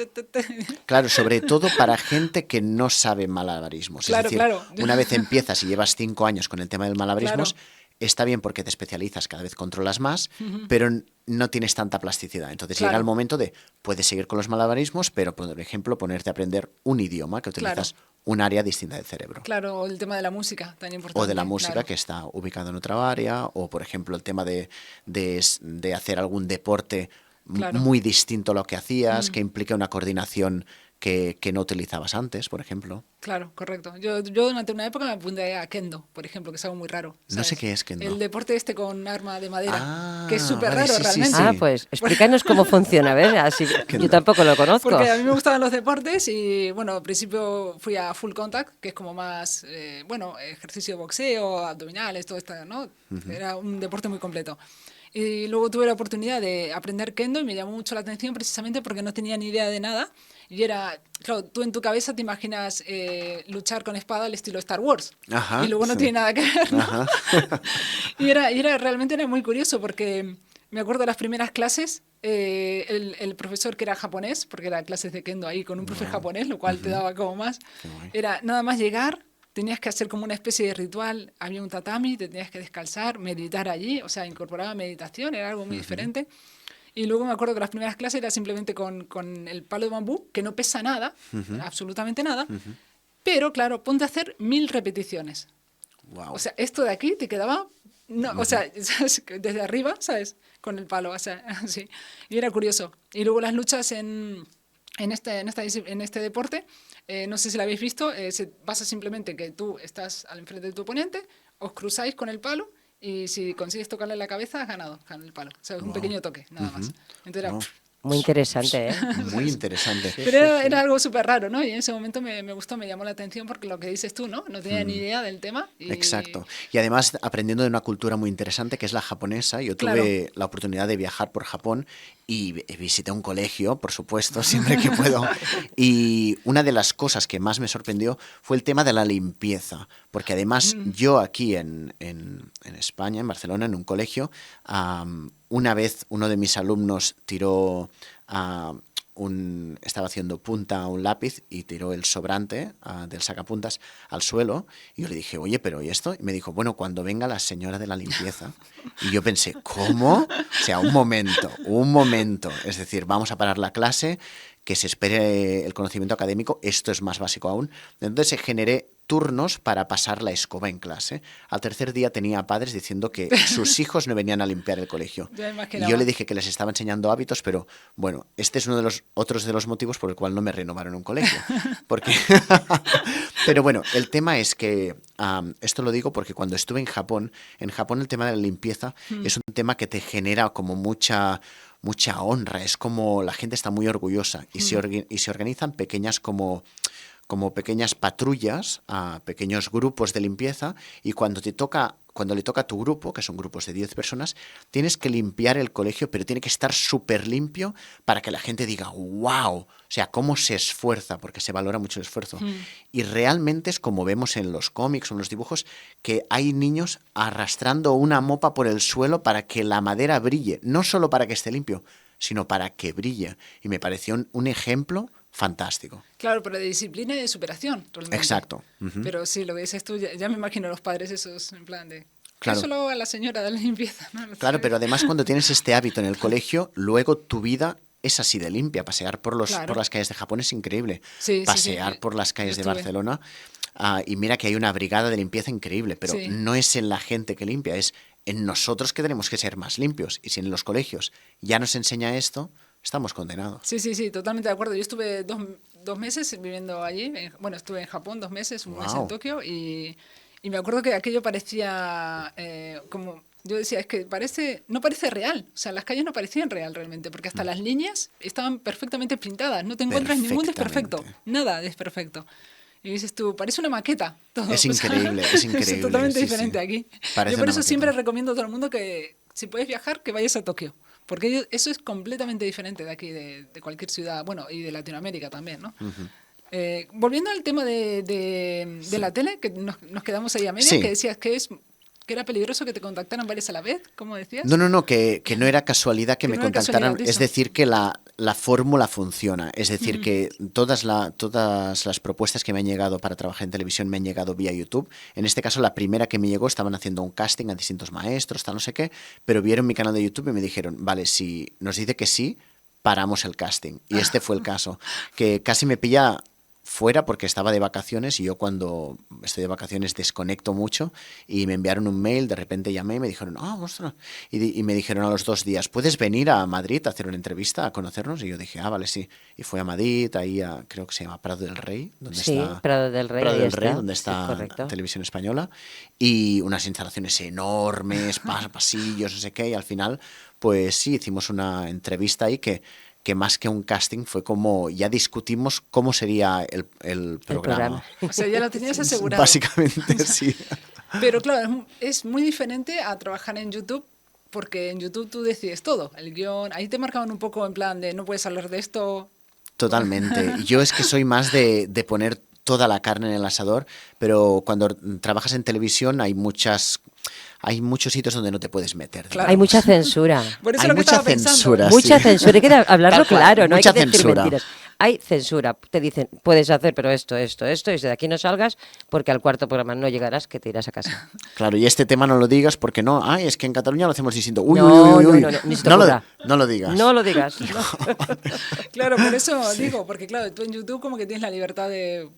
Claro, sobre todo para gente que no sabe malabarismos. Claro, es decir, claro. Una vez empiezas y llevas 5 años con el tema del malabarismos, Claro. está bien porque te especializas, cada vez controlas más, pero no tienes tanta plasticidad. Entonces Claro. llega el momento de, puedes seguir con los malabarismos, pero por ejemplo ponerte a aprender un idioma que utilizas un área distinta del cerebro. Claro, o el tema de la música, tan importante. O de la música, claro. que está ubicado en otra área, o por ejemplo el tema de hacer algún deporte Claro. muy distinto a lo que hacías, que implica una coordinación que no utilizabas antes, por ejemplo. Claro, correcto. Yo durante una época me apunté a Kendo, por ejemplo, que es algo muy raro. No ¿sabes? sé qué es Kendo. El deporte con arma de madera, Ah, que es súper vale, raro sí, sí, realmente. sí. Pues explícanos cómo funciona, ¿ves? Así, yo tampoco lo conozco. Porque a mí me gustaban los deportes y, bueno, al principio fui a Full Contact, que es como más, ejercicio de boxeo, abdominales, todo esto, ¿no? Era un deporte muy completo. Y luego tuve la oportunidad de aprender Kendo y me llamó mucho la atención precisamente porque no tenía ni idea de nada. Y era, claro, tú en tu cabeza te imaginas luchar con espada al estilo Star Wars. Ajá, Y luego no sí. tiene nada que ver, ¿no? Ajá. Realmente era muy curioso porque me acuerdo de las primeras clases, el profesor que era japonés, porque era clases de Kendo ahí con un profe japonés, lo cual te daba como más. Qué guay. Era nada más llegar, tenías que hacer como una especie de ritual, había un tatami, te tenías que descalzar, meditar allí, o sea, incorporaba meditación, era algo muy diferente. Y luego me acuerdo que las primeras clases era simplemente con el palo de bambú, que no pesa nada, absolutamente nada, pero claro, ponte a hacer 1000 repeticiones. Wow. O sea, esto de aquí te quedaba, no, o sea, ¿sabes? Desde arriba, ¿sabes? Con el palo, o sea, así. Y era curioso. Y luego las luchas en este deporte, no sé si lo habéis visto, se basa simplemente en que tú estás al enfrente de tu oponente, os cruzáis con el palo y si consigues tocarle la cabeza, has ganado con el palo. O sea, es un pequeño toque, nada más. Entonces era... Muy interesante, ¿eh? Muy interesante. Pero era algo súper raro, ¿no? Y en ese momento me gustó, me llamó la atención porque lo que dices tú, ¿no? No tenía ni idea del tema. Exacto. Y además aprendiendo de una cultura muy interesante que es la japonesa. Yo tuve la oportunidad de viajar por Japón y visité un colegio, por supuesto, siempre que puedo. Y una de las cosas que más me sorprendió fue el tema de la limpieza. Porque además yo aquí en España, en Barcelona, en un colegio, una vez uno de mis alumnos tiró estaba haciendo punta a un lápiz y tiró el sobrante del sacapuntas al suelo y yo le dije, oye, pero ¿y esto? Y me dijo, bueno, cuando venga la señora de la limpieza. Y yo pensé, ¿cómo? O sea, un momento. Es decir, vamos a parar la clase, que se espere el conocimiento académico, esto es más básico aún. Entonces generé turnos para pasar la escoba en clase. Al tercer día tenía padres diciendo que sus hijos no venían a limpiar el colegio. Y yo le dije que les estaba enseñando hábitos, pero bueno, este es uno de los otros de los motivos por el cual no me renovaron un colegio. Porque pero bueno, el tema es que esto lo digo porque cuando estuve en Japón el tema de la limpieza es un tema que te genera como mucha honra, es como la gente está muy orgullosa y se organizan pequeñas como pequeñas patrullas a pequeños grupos de limpieza y cuando le toca a tu grupo, que son grupos de 10 personas, tienes que limpiar el colegio, pero tiene que estar súper limpio para que la gente diga, wow, o sea, cómo se esfuerza, porque se valora mucho el esfuerzo. Y realmente es como vemos en los cómics o en los dibujos, que hay niños arrastrando una mopa por el suelo para que la madera brille, no solo para que esté limpio, sino para que brille. Y me pareció un ejemplo fantástico. Claro, pero de disciplina y de superación, realmente. Exacto. Pero sí, lo que dices tú, ya me imagino a los padres esos, en plan de... Claro. Solo a la señora de la limpieza, ¿no? Claro, pero además cuando tienes este hábito en el colegio, luego tu vida es así de limpia. Pasear por las calles de Japón es increíble. Pasear por las calles de Barcelona... y mira que hay una brigada de limpieza increíble, pero no es en la gente que limpia, es en nosotros que tenemos que ser más limpios. Y si en los colegios ya nos enseña esto... estamos condenados. Sí, totalmente de acuerdo. Yo estuve dos meses viviendo allí. Bueno, estuve en Japón 2 meses, un mes en Tokio, y me acuerdo que aquello parecía como... Yo decía, es que no parece real. O sea, las calles no parecían real realmente, porque hasta las líneas estaban perfectamente pintadas. No te encuentras ningún desperfecto. Nada desperfecto. Y dices tú, parece una maqueta todo. Es increíble, es increíble. Es totalmente diferente aquí. Parece yo por eso maqueta. Siempre recomiendo a todo el mundo que, si puedes viajar, que vayas a Tokio. Porque eso es completamente diferente de aquí, de cualquier ciudad, bueno, y de Latinoamérica también, ¿no? Volviendo al tema de la tele, que nos quedamos ahí a medias, que decías que era peligroso que te contactaran varias a la vez, ¿cómo decías? No, que no era casualidad que me contactaran, es decir, que la fórmula funciona, es decir, que todas las propuestas que me han llegado para trabajar en televisión me han llegado vía YouTube. En este caso, la primera que me llegó, estaban haciendo un casting a distintos maestros, tal no sé qué, pero vieron mi canal de YouTube y me dijeron, vale, si nos dice que sí, paramos el casting. Y este fue el caso, que casi me pilla fuera porque estaba de vacaciones y yo cuando estoy de vacaciones desconecto mucho y me enviaron un mail, de repente llamé y me dijeron, ostras, y me dijeron a los 2 días, ¿puedes venir a Madrid a hacer una entrevista, a conocernos? Y yo dije, vale, sí. Y fui a Madrid, ahí creo que se llama Prado del Rey, donde está Prado del Rey, donde está Televisión Española, y unas instalaciones enormes, pasillos, no sé qué, y al final, pues sí, hicimos una entrevista ahí que más que un casting fue como ya discutimos cómo sería el programa. O sea, ya lo tenías asegurado. Básicamente, sí. Pero claro, es muy diferente a trabajar en YouTube, porque en YouTube tú decides todo, el guión, ahí te marcaban un poco en plan de no puedes hablar de esto. Totalmente. Yo es que soy más de poner toda la carne en el asador, pero cuando trabajas en televisión hay muchos sitios donde no te puedes meter. Claro. Hay mucha censura. Por eso hay lo que mucha estaba censura. pensando. Mucha censura, hay que hablarlo claro, no hay que decir censura. mentiras. hay censura. Te dicen, puedes hacer, pero esto, y de aquí no salgas porque al cuarto programa no llegarás, que te irás a casa. Claro, y este tema no lo digas porque no, es que en Cataluña lo hacemos distinto. Uy, No, uy, uy, uy. no, ni se te ocurra. No lo digas. No lo digas. Claro, por eso digo, porque claro, tú en YouTube como que tienes la libertad de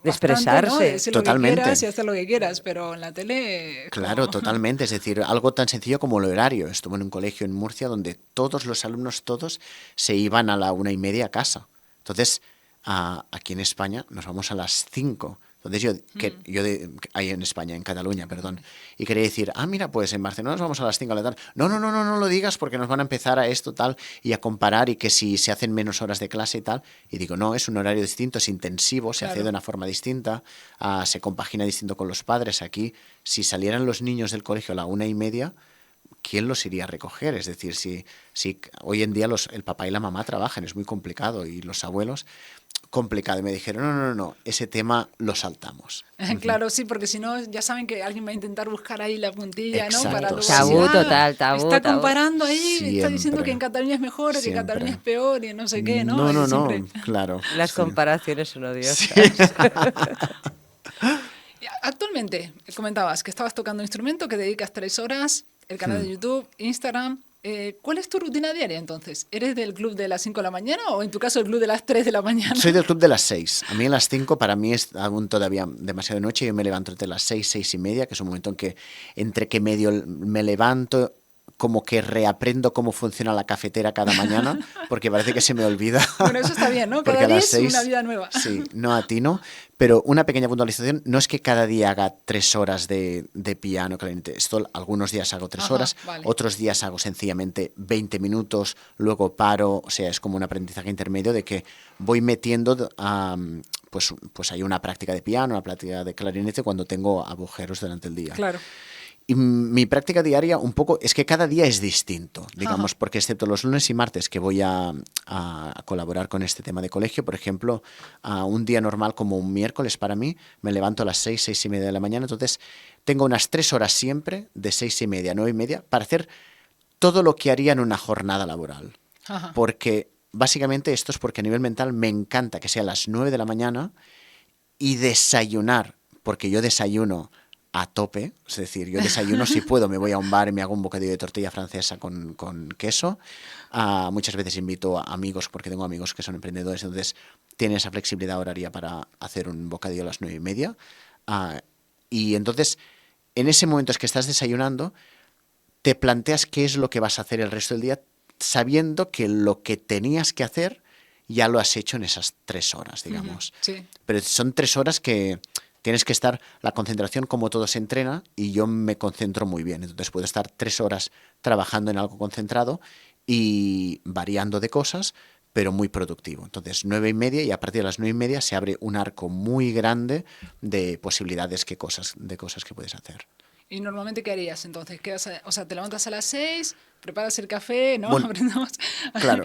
expresarse. ¿no? De decir Totalmente. lo que quieras y hacer lo que quieras, pero en la tele... Claro, totalmente. Es decir, algo tan sencillo como el horario. Estuve en un colegio en Murcia donde todos los alumnos, todos, se iban a la 1:30 a casa. Entonces, aquí en España nos vamos a las 5. Entonces ahí en España, en Cataluña, perdón, y quería decir, mira, pues en Barcelona nos vamos a las 5 de la tarde. No lo digas porque nos van a empezar a esto, tal, y a comparar y que si se hacen menos horas de clase y tal. Y digo, no, es un horario distinto, es intensivo, se hace de una forma distinta, se compagina distinto con los padres. Aquí, si salieran los niños del colegio a la 1:30, ¿quién los iría a recoger? Es decir, si hoy en día el papá y la mamá trabajan, es muy complicado, y los abuelos, complicado. Y me dijeron, no, ese tema lo saltamos. Claro, sí, porque si no, ya saben que alguien va a intentar buscar ahí la puntilla, Exacto, ¿no? Para luego tabú decir, total, tabú. está tabú. comparando ahí, Siempre. está diciendo que en Cataluña es mejor, que en Cataluña es peor, y no sé qué, ¿no? No, claro. Las sí. comparaciones son odiosas. Sí. Actualmente, comentabas que estabas tocando un instrumento, que dedicas 3 horas, el canal de YouTube, Instagram. ¿Cuál es tu rutina diaria entonces? ¿Eres del club de las 5 de la mañana o en tu caso el club de las 3 de la mañana? Soy del club de las 6. A mí en las 5 para mí es aún todavía demasiado de noche. Yo me levanto entre las 6:30, que es un momento en que entre que medio me levanto, como que reaprendo cómo funciona la cafetera cada mañana, porque parece que se me olvida. Bueno, eso está bien, ¿no? Porque Cada a día las es 6, una vida nueva. Sí, no atino, pero una pequeña puntualización, no es que cada día haga 3 horas de piano clarinete. Esto algunos días hago 3 horas, vale. otros días hago sencillamente 20 minutos, luego paro, o sea, es como un aprendizaje intermedio de que voy metiendo, pues hay una práctica de piano, una práctica de clarinete cuando tengo agujeros durante el día. Claro. Y mi práctica diaria un poco es que cada día es distinto, digamos, porque excepto los lunes y martes que voy a colaborar con este tema de colegio, por ejemplo, un día normal como un miércoles para mí, me levanto a las 6:30 de la mañana, entonces tengo unas 3 horas siempre de 6:30 a 9:30 para hacer todo lo que haría en una jornada laboral. Porque básicamente esto es porque a nivel mental me encanta que sea a las 9 de la mañana y desayunar, porque yo desayuno a tope, es decir, yo desayuno si puedo, me voy a un bar y me hago un bocadillo de tortilla francesa con queso. Muchas veces invito a amigos, porque tengo amigos que son emprendedores, entonces tienen esa flexibilidad horaria para hacer un bocadillo a las 9:30. Y entonces, en ese momento es que estás desayunando, te planteas qué es lo que vas a hacer el resto del día, sabiendo que lo que tenías que hacer ya lo has hecho en esas 3 horas, digamos. Sí. Pero son 3 horas que tienes que estar, la concentración como todo se entrena y yo me concentro muy bien. Entonces puedo estar 3 horas trabajando en algo concentrado y variando de cosas, pero muy productivo. Entonces 9:30 y a partir de las 9:30 se abre un arco muy grande de posibilidades de cosas que puedes hacer. ¿Y normalmente qué harías entonces? O sea, te levantas a las 6, preparas el café, ¿no? Bueno, Aprendemos. claro.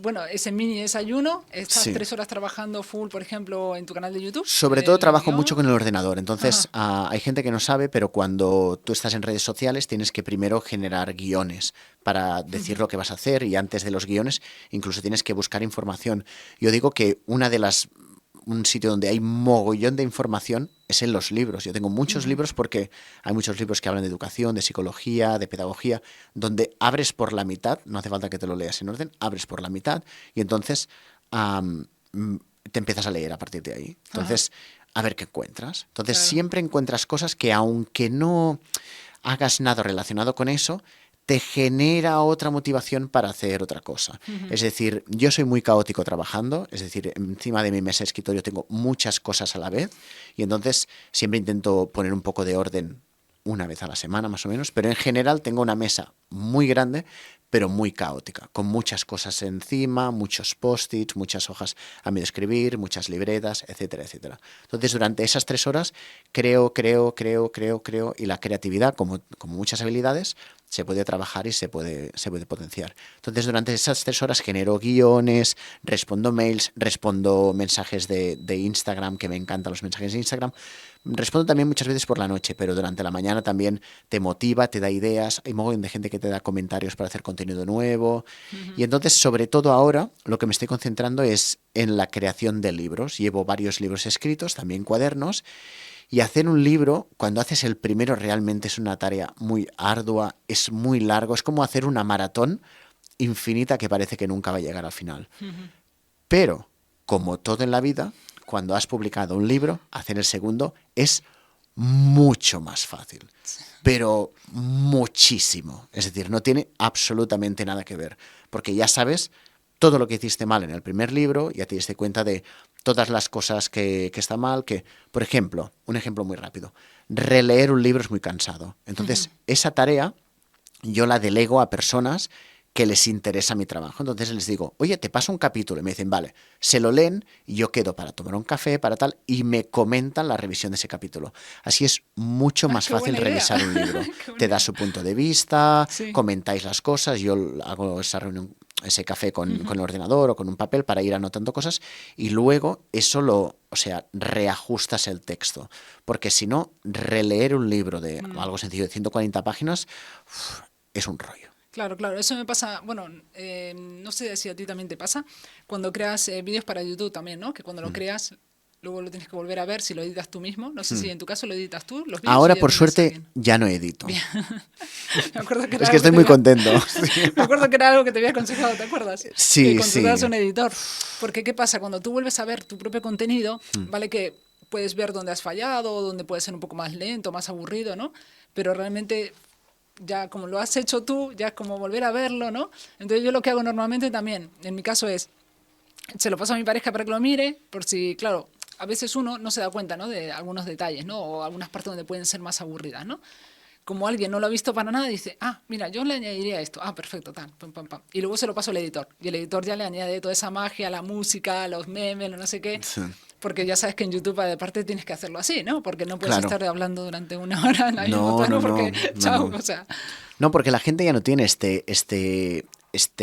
Bueno, ese mini desayuno, estás Sí. 3 horas trabajando full, por ejemplo, en tu canal de YouTube. Sobre todo trabajo guión. mucho con el ordenador, entonces hay gente que no sabe, pero cuando tú estás en redes sociales tienes que primero generar guiones para decir lo que vas a hacer y antes de los guiones incluso tienes que buscar información. Yo digo que un sitio donde hay mogollón de información es en los libros. Yo tengo muchos libros porque hay muchos libros que hablan de educación, de psicología, de pedagogía, donde abres por la mitad, no hace falta que te lo leas en orden, abres por la mitad y entonces te empiezas a leer a partir de ahí. Entonces, a ver qué encuentras. Entonces, siempre encuentras cosas que aunque no hagas nada relacionado con eso, te genera otra motivación para hacer otra cosa. Es decir, yo soy muy caótico trabajando, es decir, encima de mi mesa de escritorio tengo muchas cosas a la vez y entonces siempre intento poner un poco de orden una vez a la semana más o menos, pero en general tengo una mesa muy grande, pero muy caótica, con muchas cosas encima, muchos post-its, muchas hojas a medio escribir, muchas libretas, etcétera, etcétera. Entonces, durante esas 3 horas creo, y la creatividad, como muchas habilidades, se puede trabajar y se puede potenciar. Entonces, durante esas 3 horas genero guiones, respondo mails, respondo mensajes de Instagram, que me encantan los mensajes de Instagram. Respondo también muchas veces por la noche, pero durante la mañana también te motiva, te da ideas. Hay un montón de gente que te da comentarios para hacer contenido nuevo. Y entonces, sobre todo ahora, lo que me estoy concentrando es en la creación de libros. Llevo varios libros escritos, también cuadernos. Y hacer un libro, cuando haces el primero, realmente es una tarea muy ardua, es muy largo, es como hacer una maratón infinita que parece que nunca va a llegar al final. Pero, como todo en la vida, cuando has publicado un libro, hacer el segundo es mucho más fácil, pero muchísimo. Es decir, no tiene absolutamente nada que ver, porque ya sabes todo lo que hiciste mal en el primer libro, ya te diste cuenta de todas las cosas que está mal, que, por ejemplo, un ejemplo muy rápido, releer un libro es muy cansado. Entonces, esa tarea yo la delego a personas que les interesa mi trabajo. Entonces les digo, oye, te paso un capítulo. Y me dicen, vale, se lo leen y yo quedo para tomar un café, para tal, y me comentan la revisión de ese capítulo. Así es mucho más fácil revisar un libro. Te da su punto de vista, comentáis las cosas, yo hago esa reunión, ese café con el ordenador o con un papel para ir anotando cosas y luego eso reajustas el texto. Porque si no, releer un libro de algo sencillo de 140 páginas es un rollo. Claro, eso me pasa, bueno, no sé si a ti también te pasa, cuando creas vídeos para YouTube también, ¿no? Que cuando lo creas, luego lo tienes que volver a ver si lo editas tú mismo. No sé si en tu caso lo editas tú, los vídeos. Ahora, por suerte, ya no edito. Me acuerdo que es que estoy muy contento. Me acuerdo que era algo que te había aconsejado, ¿te acuerdas? Sí, que contrataras un editor. Porque, ¿qué pasa? Cuando tú vuelves a ver tu propio contenido, vale que puedes ver dónde has fallado, dónde puede ser un poco más lento, más aburrido, ¿no? Pero realmente ya como lo has hecho tú, ya es como volver a verlo, ¿no? Entonces yo lo que hago normalmente también, en mi caso es, se lo paso a mi pareja para que lo mire, por si, claro, a veces uno no se da cuenta, ¿no? De algunos detalles, ¿no? O algunas partes donde pueden ser más aburridas, ¿no? Como alguien no lo ha visto para nada, dice, mira, yo le añadiría esto, perfecto, tal, pam, pam, pam. Y luego se lo paso al editor, y el editor ya le añade toda esa magia, la música, los memes, no sé qué. Sí. Porque ya sabes que en YouTube, aparte, tienes que hacerlo así, ¿no? Porque no puedes estar hablando durante una hora en el mismo tono, porque, o sea... No, porque la gente ya no tiene este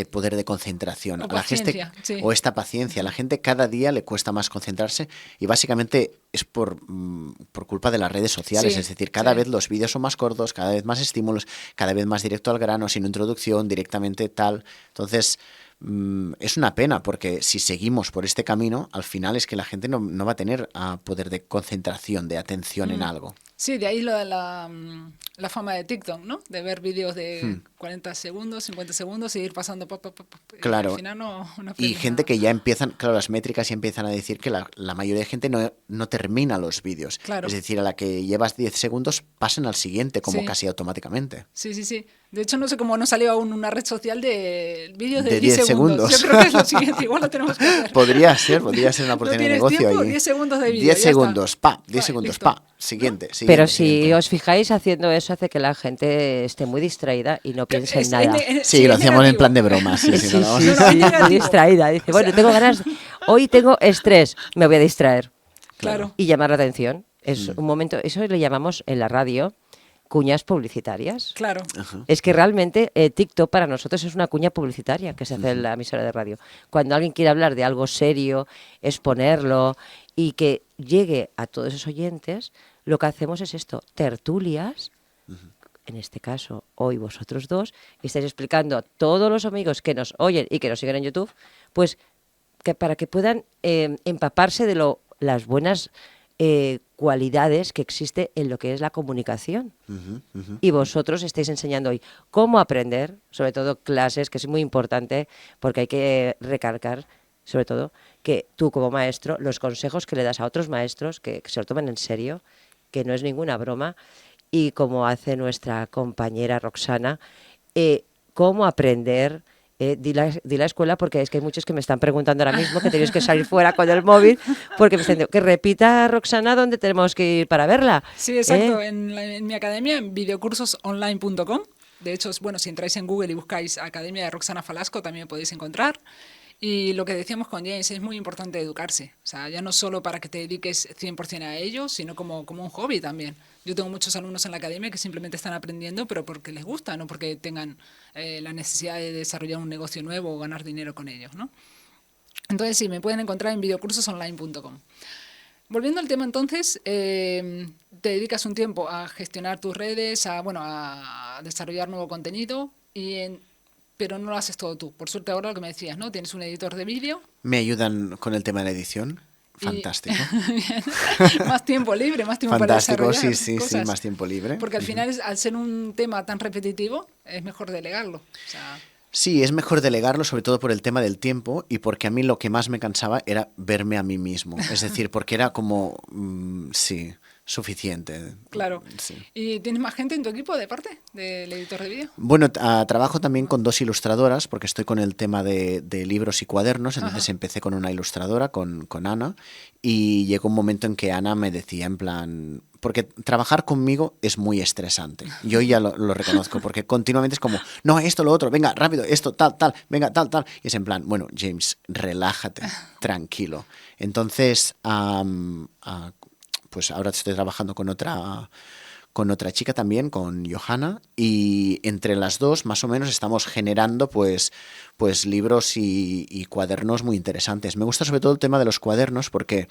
poder de concentración. O a la gente, o esta paciencia. A la gente cada día le cuesta más concentrarse y básicamente es por culpa de las redes sociales. Es decir, cada vez los vídeos son más cortos, cada vez más estímulos, cada vez más directo al grano, sin introducción, directamente tal. Entonces... es una pena porque si seguimos por este camino, al final es que la gente no va a tener poder de concentración, de atención en algo. Sí, de ahí lo de la fama de TikTok, ¿no? De ver vídeos de 40 segundos, 50 segundos y ir pasando Claro. Y al final no y gente nada. Que ya empiezan, claro, las métricas ya empiezan a decir que la mayoría de gente no termina los vídeos. Claro. Es decir, a la que llevas 10 segundos pasan al siguiente como casi automáticamente. Sí. De hecho, no sé cómo no salió aún una red social de vídeos de 10 segundos. Yo creo que es lo siguiente, igual lo tenemos que hacer. Podría ser una oportunidad de negocio tiempo, ahí. 10 segundos de vídeo. 10 segundos, 10 segundos, listo. Siguiente. Pero siguiente. si os fijáis, haciendo eso hace que la gente esté muy distraída y no piense en nada. Sí, lo hacíamos en plan de broma. Sí, muy distraída. Dice, bueno, tengo ganas, hoy tengo estrés, me voy a distraer. Claro. Y llamar la atención. Es un momento, eso le llamamos en la radio cuñas publicitarias. Claro. Ajá. Es que realmente TikTok para nosotros es una cuña publicitaria que se hace en la emisora de radio. Cuando alguien quiere hablar de algo serio, exponerlo y que llegue a todos esos oyentes, lo que hacemos es esto, tertulias, en este caso hoy vosotros dos, estáis explicando a todos los amigos que nos oyen y que nos siguen en YouTube, pues que para que puedan empaparse de las buenas cualidades que existe en lo que es la comunicación. Y vosotros estáis enseñando hoy cómo aprender, sobre todo clases, que es muy importante, porque hay que recalcar, sobre todo, que tú como maestro, los consejos que le das a otros maestros, que se lo tomen en serio, que no es ninguna broma, y como hace nuestra compañera Roxana, cómo aprender. Di la escuela, porque es que hay muchos que me están preguntando ahora mismo que tenéis que salir fuera con el móvil, porque me están diciendo que repita, Roxana, dónde tenemos que ir para verla. Sí, exacto, en mi academia, en videocursosonline.com. De hecho, bueno, si entráis en Google y buscáis Academia de Roxana Falasco, también podéis encontrar. Y lo que decíamos con James, es muy importante educarse. O sea, ya no solo para que te dediques 100% a ello, sino como un hobby también. Yo tengo muchos alumnos en la academia que simplemente están aprendiendo, pero porque les gusta, no porque tengan la necesidad de desarrollar un negocio nuevo o ganar dinero con ellos, ¿no? Entonces, sí, me pueden encontrar en videocursosonline.com. Volviendo al tema entonces, te dedicas un tiempo a gestionar tus redes, a desarrollar nuevo contenido, pero no lo haces todo tú. Por suerte ahora lo que me decías, ¿no? Tienes un editor de vídeo. Me ayudan con el tema de la edición. Fantástico. Más tiempo libre, más tiempo Fantástico, para desarrollar sí, cosas. más tiempo libre. Porque al final, al ser un tema tan repetitivo, es mejor delegarlo. O sea, Sí, es mejor delegarlo, sobre todo por el tema del tiempo y porque a mí lo que más me cansaba era verme a mí mismo. Es decir, porque era como, sí, suficiente. claro. Sí. ¿Y tienes más gente en tu equipo de parte del editor de vídeo? Bueno, trabajo también con 2 ilustradoras porque estoy con el tema de libros y cuadernos, entonces Ajá. empecé con una ilustradora, con Ana, y llegó un momento en que Ana me decía en plan, porque trabajar conmigo es muy estresante, yo ya lo reconozco, porque continuamente es como, no, esto, lo otro, venga, rápido, esto, tal, tal, venga, tal, tal, y es en plan, bueno, James, relájate, tranquilo. Entonces, pues ahora estoy trabajando con otra chica también, con Johanna, y entre las dos más o menos estamos generando pues libros y cuadernos muy interesantes. Me gusta sobre todo el tema de los cuadernos porque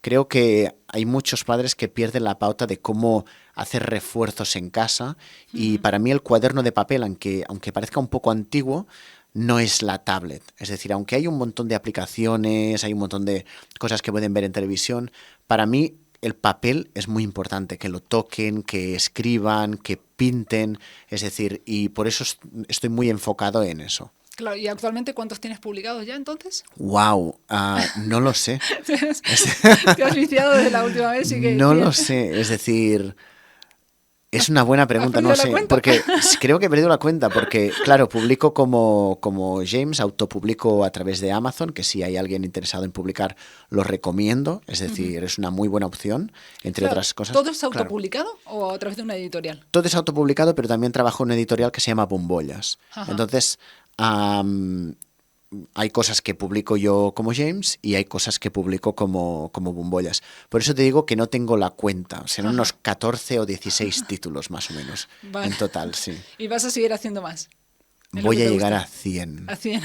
creo que hay muchos padres que pierden la pauta de cómo hacer refuerzos en casa y para mí el cuaderno de papel, aunque parezca un poco antiguo, no es la tablet. Es decir, aunque hay un montón de aplicaciones, hay un montón de cosas que pueden ver en televisión, para mí el papel es muy importante, que lo toquen, que escriban, que pinten, es decir, y por eso estoy muy enfocado en eso. Claro, ¿y actualmente cuántos tienes publicados ya entonces? Wow, no lo sé. Te has viciado desde la última vez y que No lo sé, es decir, es una buena pregunta, perdido no la sé, cuenta? porque creo que he perdido la cuenta, porque claro, publico como James, autopublico a través de Amazon, que si hay alguien interesado en publicar, lo recomiendo, es decir, es una muy buena opción, entre Claro, otras cosas. ¿todo es Claro. autopublicado o a través de una editorial? Todo es autopublicado, pero también trabajo en una editorial que se llama Bombollas. Ajá. Entonces, hay cosas que publico yo como James y hay cosas que publico como Bombollas. Por eso te digo que no tengo la cuenta. Serán unos 14 o 16 títulos más o menos Vale. en total, sí. ¿Y vas a seguir haciendo más? Es lo Voy que a te llegar gusta. a 100. A 100.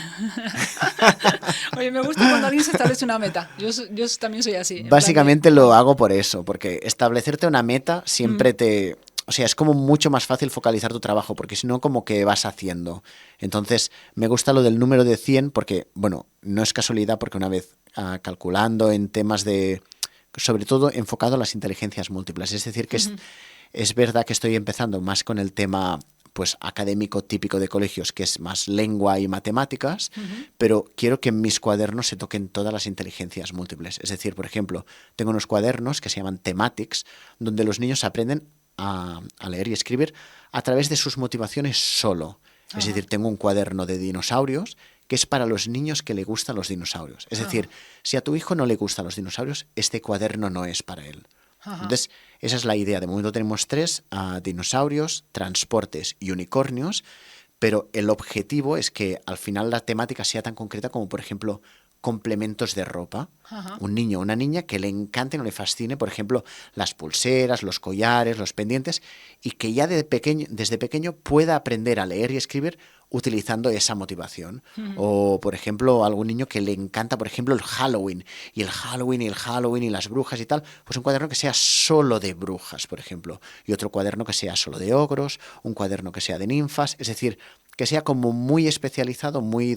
Oye, me gusta cuando alguien se establece una meta. Yo también soy así. en plan de- Básicamente lo hago por eso, porque establecerte una meta siempre te... O sea, es como mucho más fácil focalizar tu trabajo, porque si no, como que vas haciendo. Entonces, me gusta lo del número de 100, porque, bueno, no es casualidad, porque una vez calculando en temas de... Sobre todo enfocado a las inteligencias múltiples. Es decir, que es verdad que estoy empezando más con el tema pues académico típico de colegios, que es más lengua y matemáticas, pero quiero que en mis cuadernos se toquen todas las inteligencias múltiples. Es decir, por ejemplo, tengo unos cuadernos que se llaman Thematics, donde los niños aprenden a leer y escribir a través de sus motivaciones solo. Es decir, tengo un cuaderno de dinosaurios que es para los niños que le gustan los dinosaurios. Es decir, si a tu hijo no le gustan los dinosaurios, este cuaderno no es para él. Entonces, esa es la idea. De momento tenemos 3, dinosaurios, transportes y unicornios, pero el objetivo es que al final la temática sea tan concreta como, por ejemplo, complementos de ropa. Un niño o una niña que le encanten o le fascine, por ejemplo, las pulseras, los collares, los pendientes, y que ya desde pequeño pueda aprender a leer y escribir utilizando esa motivación. O, por ejemplo, algún niño que le encanta, por ejemplo, el Halloween y las brujas y tal, pues un cuaderno que sea solo de brujas, por ejemplo, y otro cuaderno que sea solo de ogros, un cuaderno que sea de ninfas, es decir, que sea como muy especializado, muy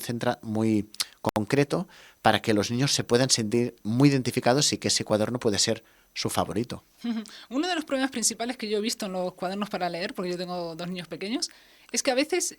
concreto, para que los niños se puedan sentir muy identificados y que ese cuaderno puede ser su favorito. Uno de los problemas principales que yo he visto en los cuadernos para leer, porque yo tengo 2 niños pequeños, es que a veces,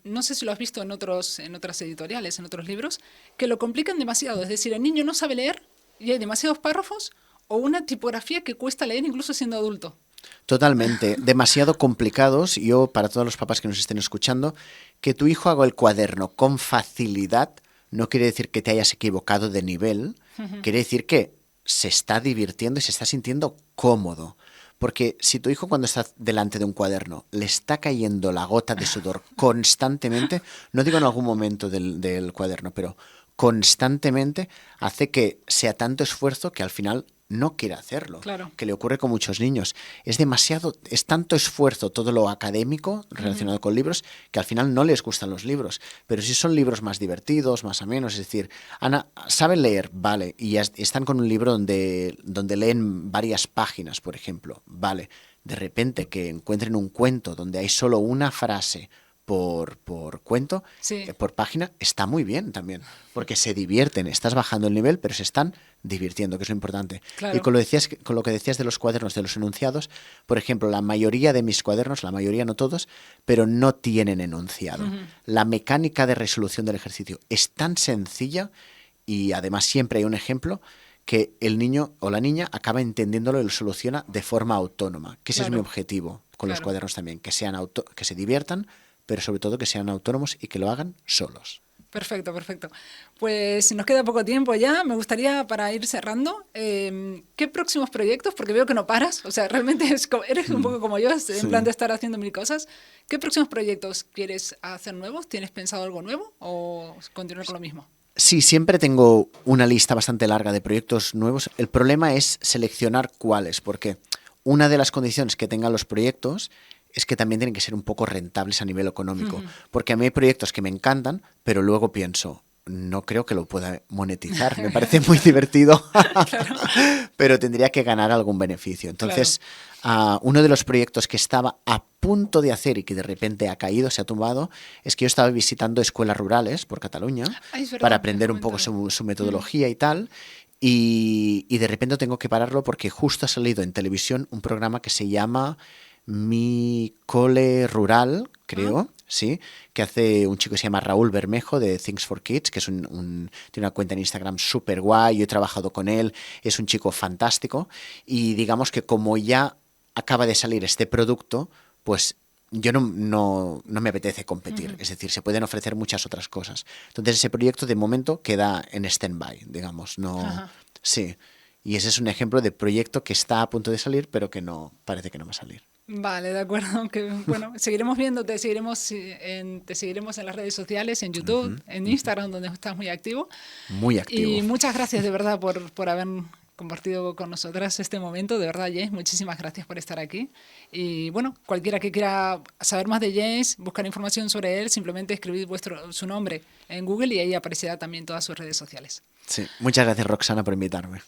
no sé si lo has visto en otras editoriales, en otros libros, que lo complican demasiado. Es decir, el niño no sabe leer y hay demasiados párrafos o una tipografía que cuesta leer incluso siendo adulto. Totalmente, demasiado complicados. Yo, para todos los papás que nos estén escuchando, que tu hijo haga el cuaderno con facilidad no quiere decir que te hayas equivocado de nivel, quiere decir que se está divirtiendo y se está sintiendo cómodo. Porque si tu hijo cuando está delante de un cuaderno le está cayendo la gota de sudor constantemente, no digo en algún momento del cuaderno, pero constantemente hace que sea tanto esfuerzo que al final no quiere hacerlo, Claro. que le ocurre con muchos niños. Es tanto esfuerzo todo lo académico relacionado con libros que al final no les gustan los libros. Pero si son libros más divertidos, más amenos, es decir, Ana, saben leer, vale, y están con un libro donde leen varias páginas, por ejemplo, vale. De repente que encuentren un cuento donde hay solo una frase por cuento, Sí. por página, está muy bien también, porque se divierten, estás bajando el nivel, pero se están divirtiendo, que es lo importante. Claro. Y con lo que decías de los cuadernos, de los enunciados, por ejemplo, la mayoría de mis cuadernos, la mayoría, no todos, pero no tienen enunciado. La mecánica de resolución del ejercicio es tan sencilla y además siempre hay un ejemplo que el niño o la niña acaba entendiéndolo y lo soluciona de forma autónoma, que ese es Claro. mi objetivo con los Claro. cuadernos también, que se diviertan, pero sobre todo que sean autónomos y que lo hagan solos. Perfecto, perfecto. Pues nos queda poco tiempo ya. Me gustaría, para ir cerrando, ¿qué próximos proyectos? Porque veo que no paras. O sea, realmente eres un poco como yo, en plan de estar haciendo mil cosas. ¿Qué próximos proyectos quieres hacer nuevos? ¿Tienes pensado algo nuevo o continuar con lo mismo? Sí, siempre tengo una lista bastante larga de proyectos nuevos. El problema es seleccionar cuáles, porque una de las condiciones que tengan los proyectos es que también tienen que ser un poco rentables a nivel económico. Porque a mí hay proyectos que me encantan, pero luego pienso, no creo que lo pueda monetizar. Me parece muy divertido, pero tendría que ganar algún beneficio. Entonces, uno de los proyectos que estaba a punto de hacer y que de repente ha caído, se ha tumbado, es que yo estaba visitando escuelas rurales por Cataluña Ay, es verdad, para me aprender has un poco comentado. su metodología y tal. Y de repente tengo que pararlo porque justo ha salido en televisión un programa que se llama Mi Cole Rural, creo, sí, que hace un chico que se llama Raúl Bermejo de Things for Kids, que es tiene una cuenta en Instagram súper guay, yo he trabajado con él, es un chico fantástico y digamos que como ya acaba de salir este producto, pues yo no me apetece competir, es decir, se pueden ofrecer muchas otras cosas. Entonces ese proyecto de momento queda en stand-by, digamos, no, sí. Y ese es un ejemplo de proyecto que está a punto de salir, pero que no parece que no va a salir. Vale, de acuerdo. Que, bueno, seguiremos viendo, te seguiremos en las redes sociales, en YouTube, en Instagram, donde estás muy activo. Muy activo. Y muchas gracias de verdad por haber compartido con nosotras este momento. De verdad, James, muchísimas gracias por estar aquí. Y bueno, cualquiera que quiera saber más de James, buscar información sobre él, simplemente escribid su nombre en Google y ahí aparecerá también todas sus redes sociales. Sí, muchas gracias Roxana por invitarme.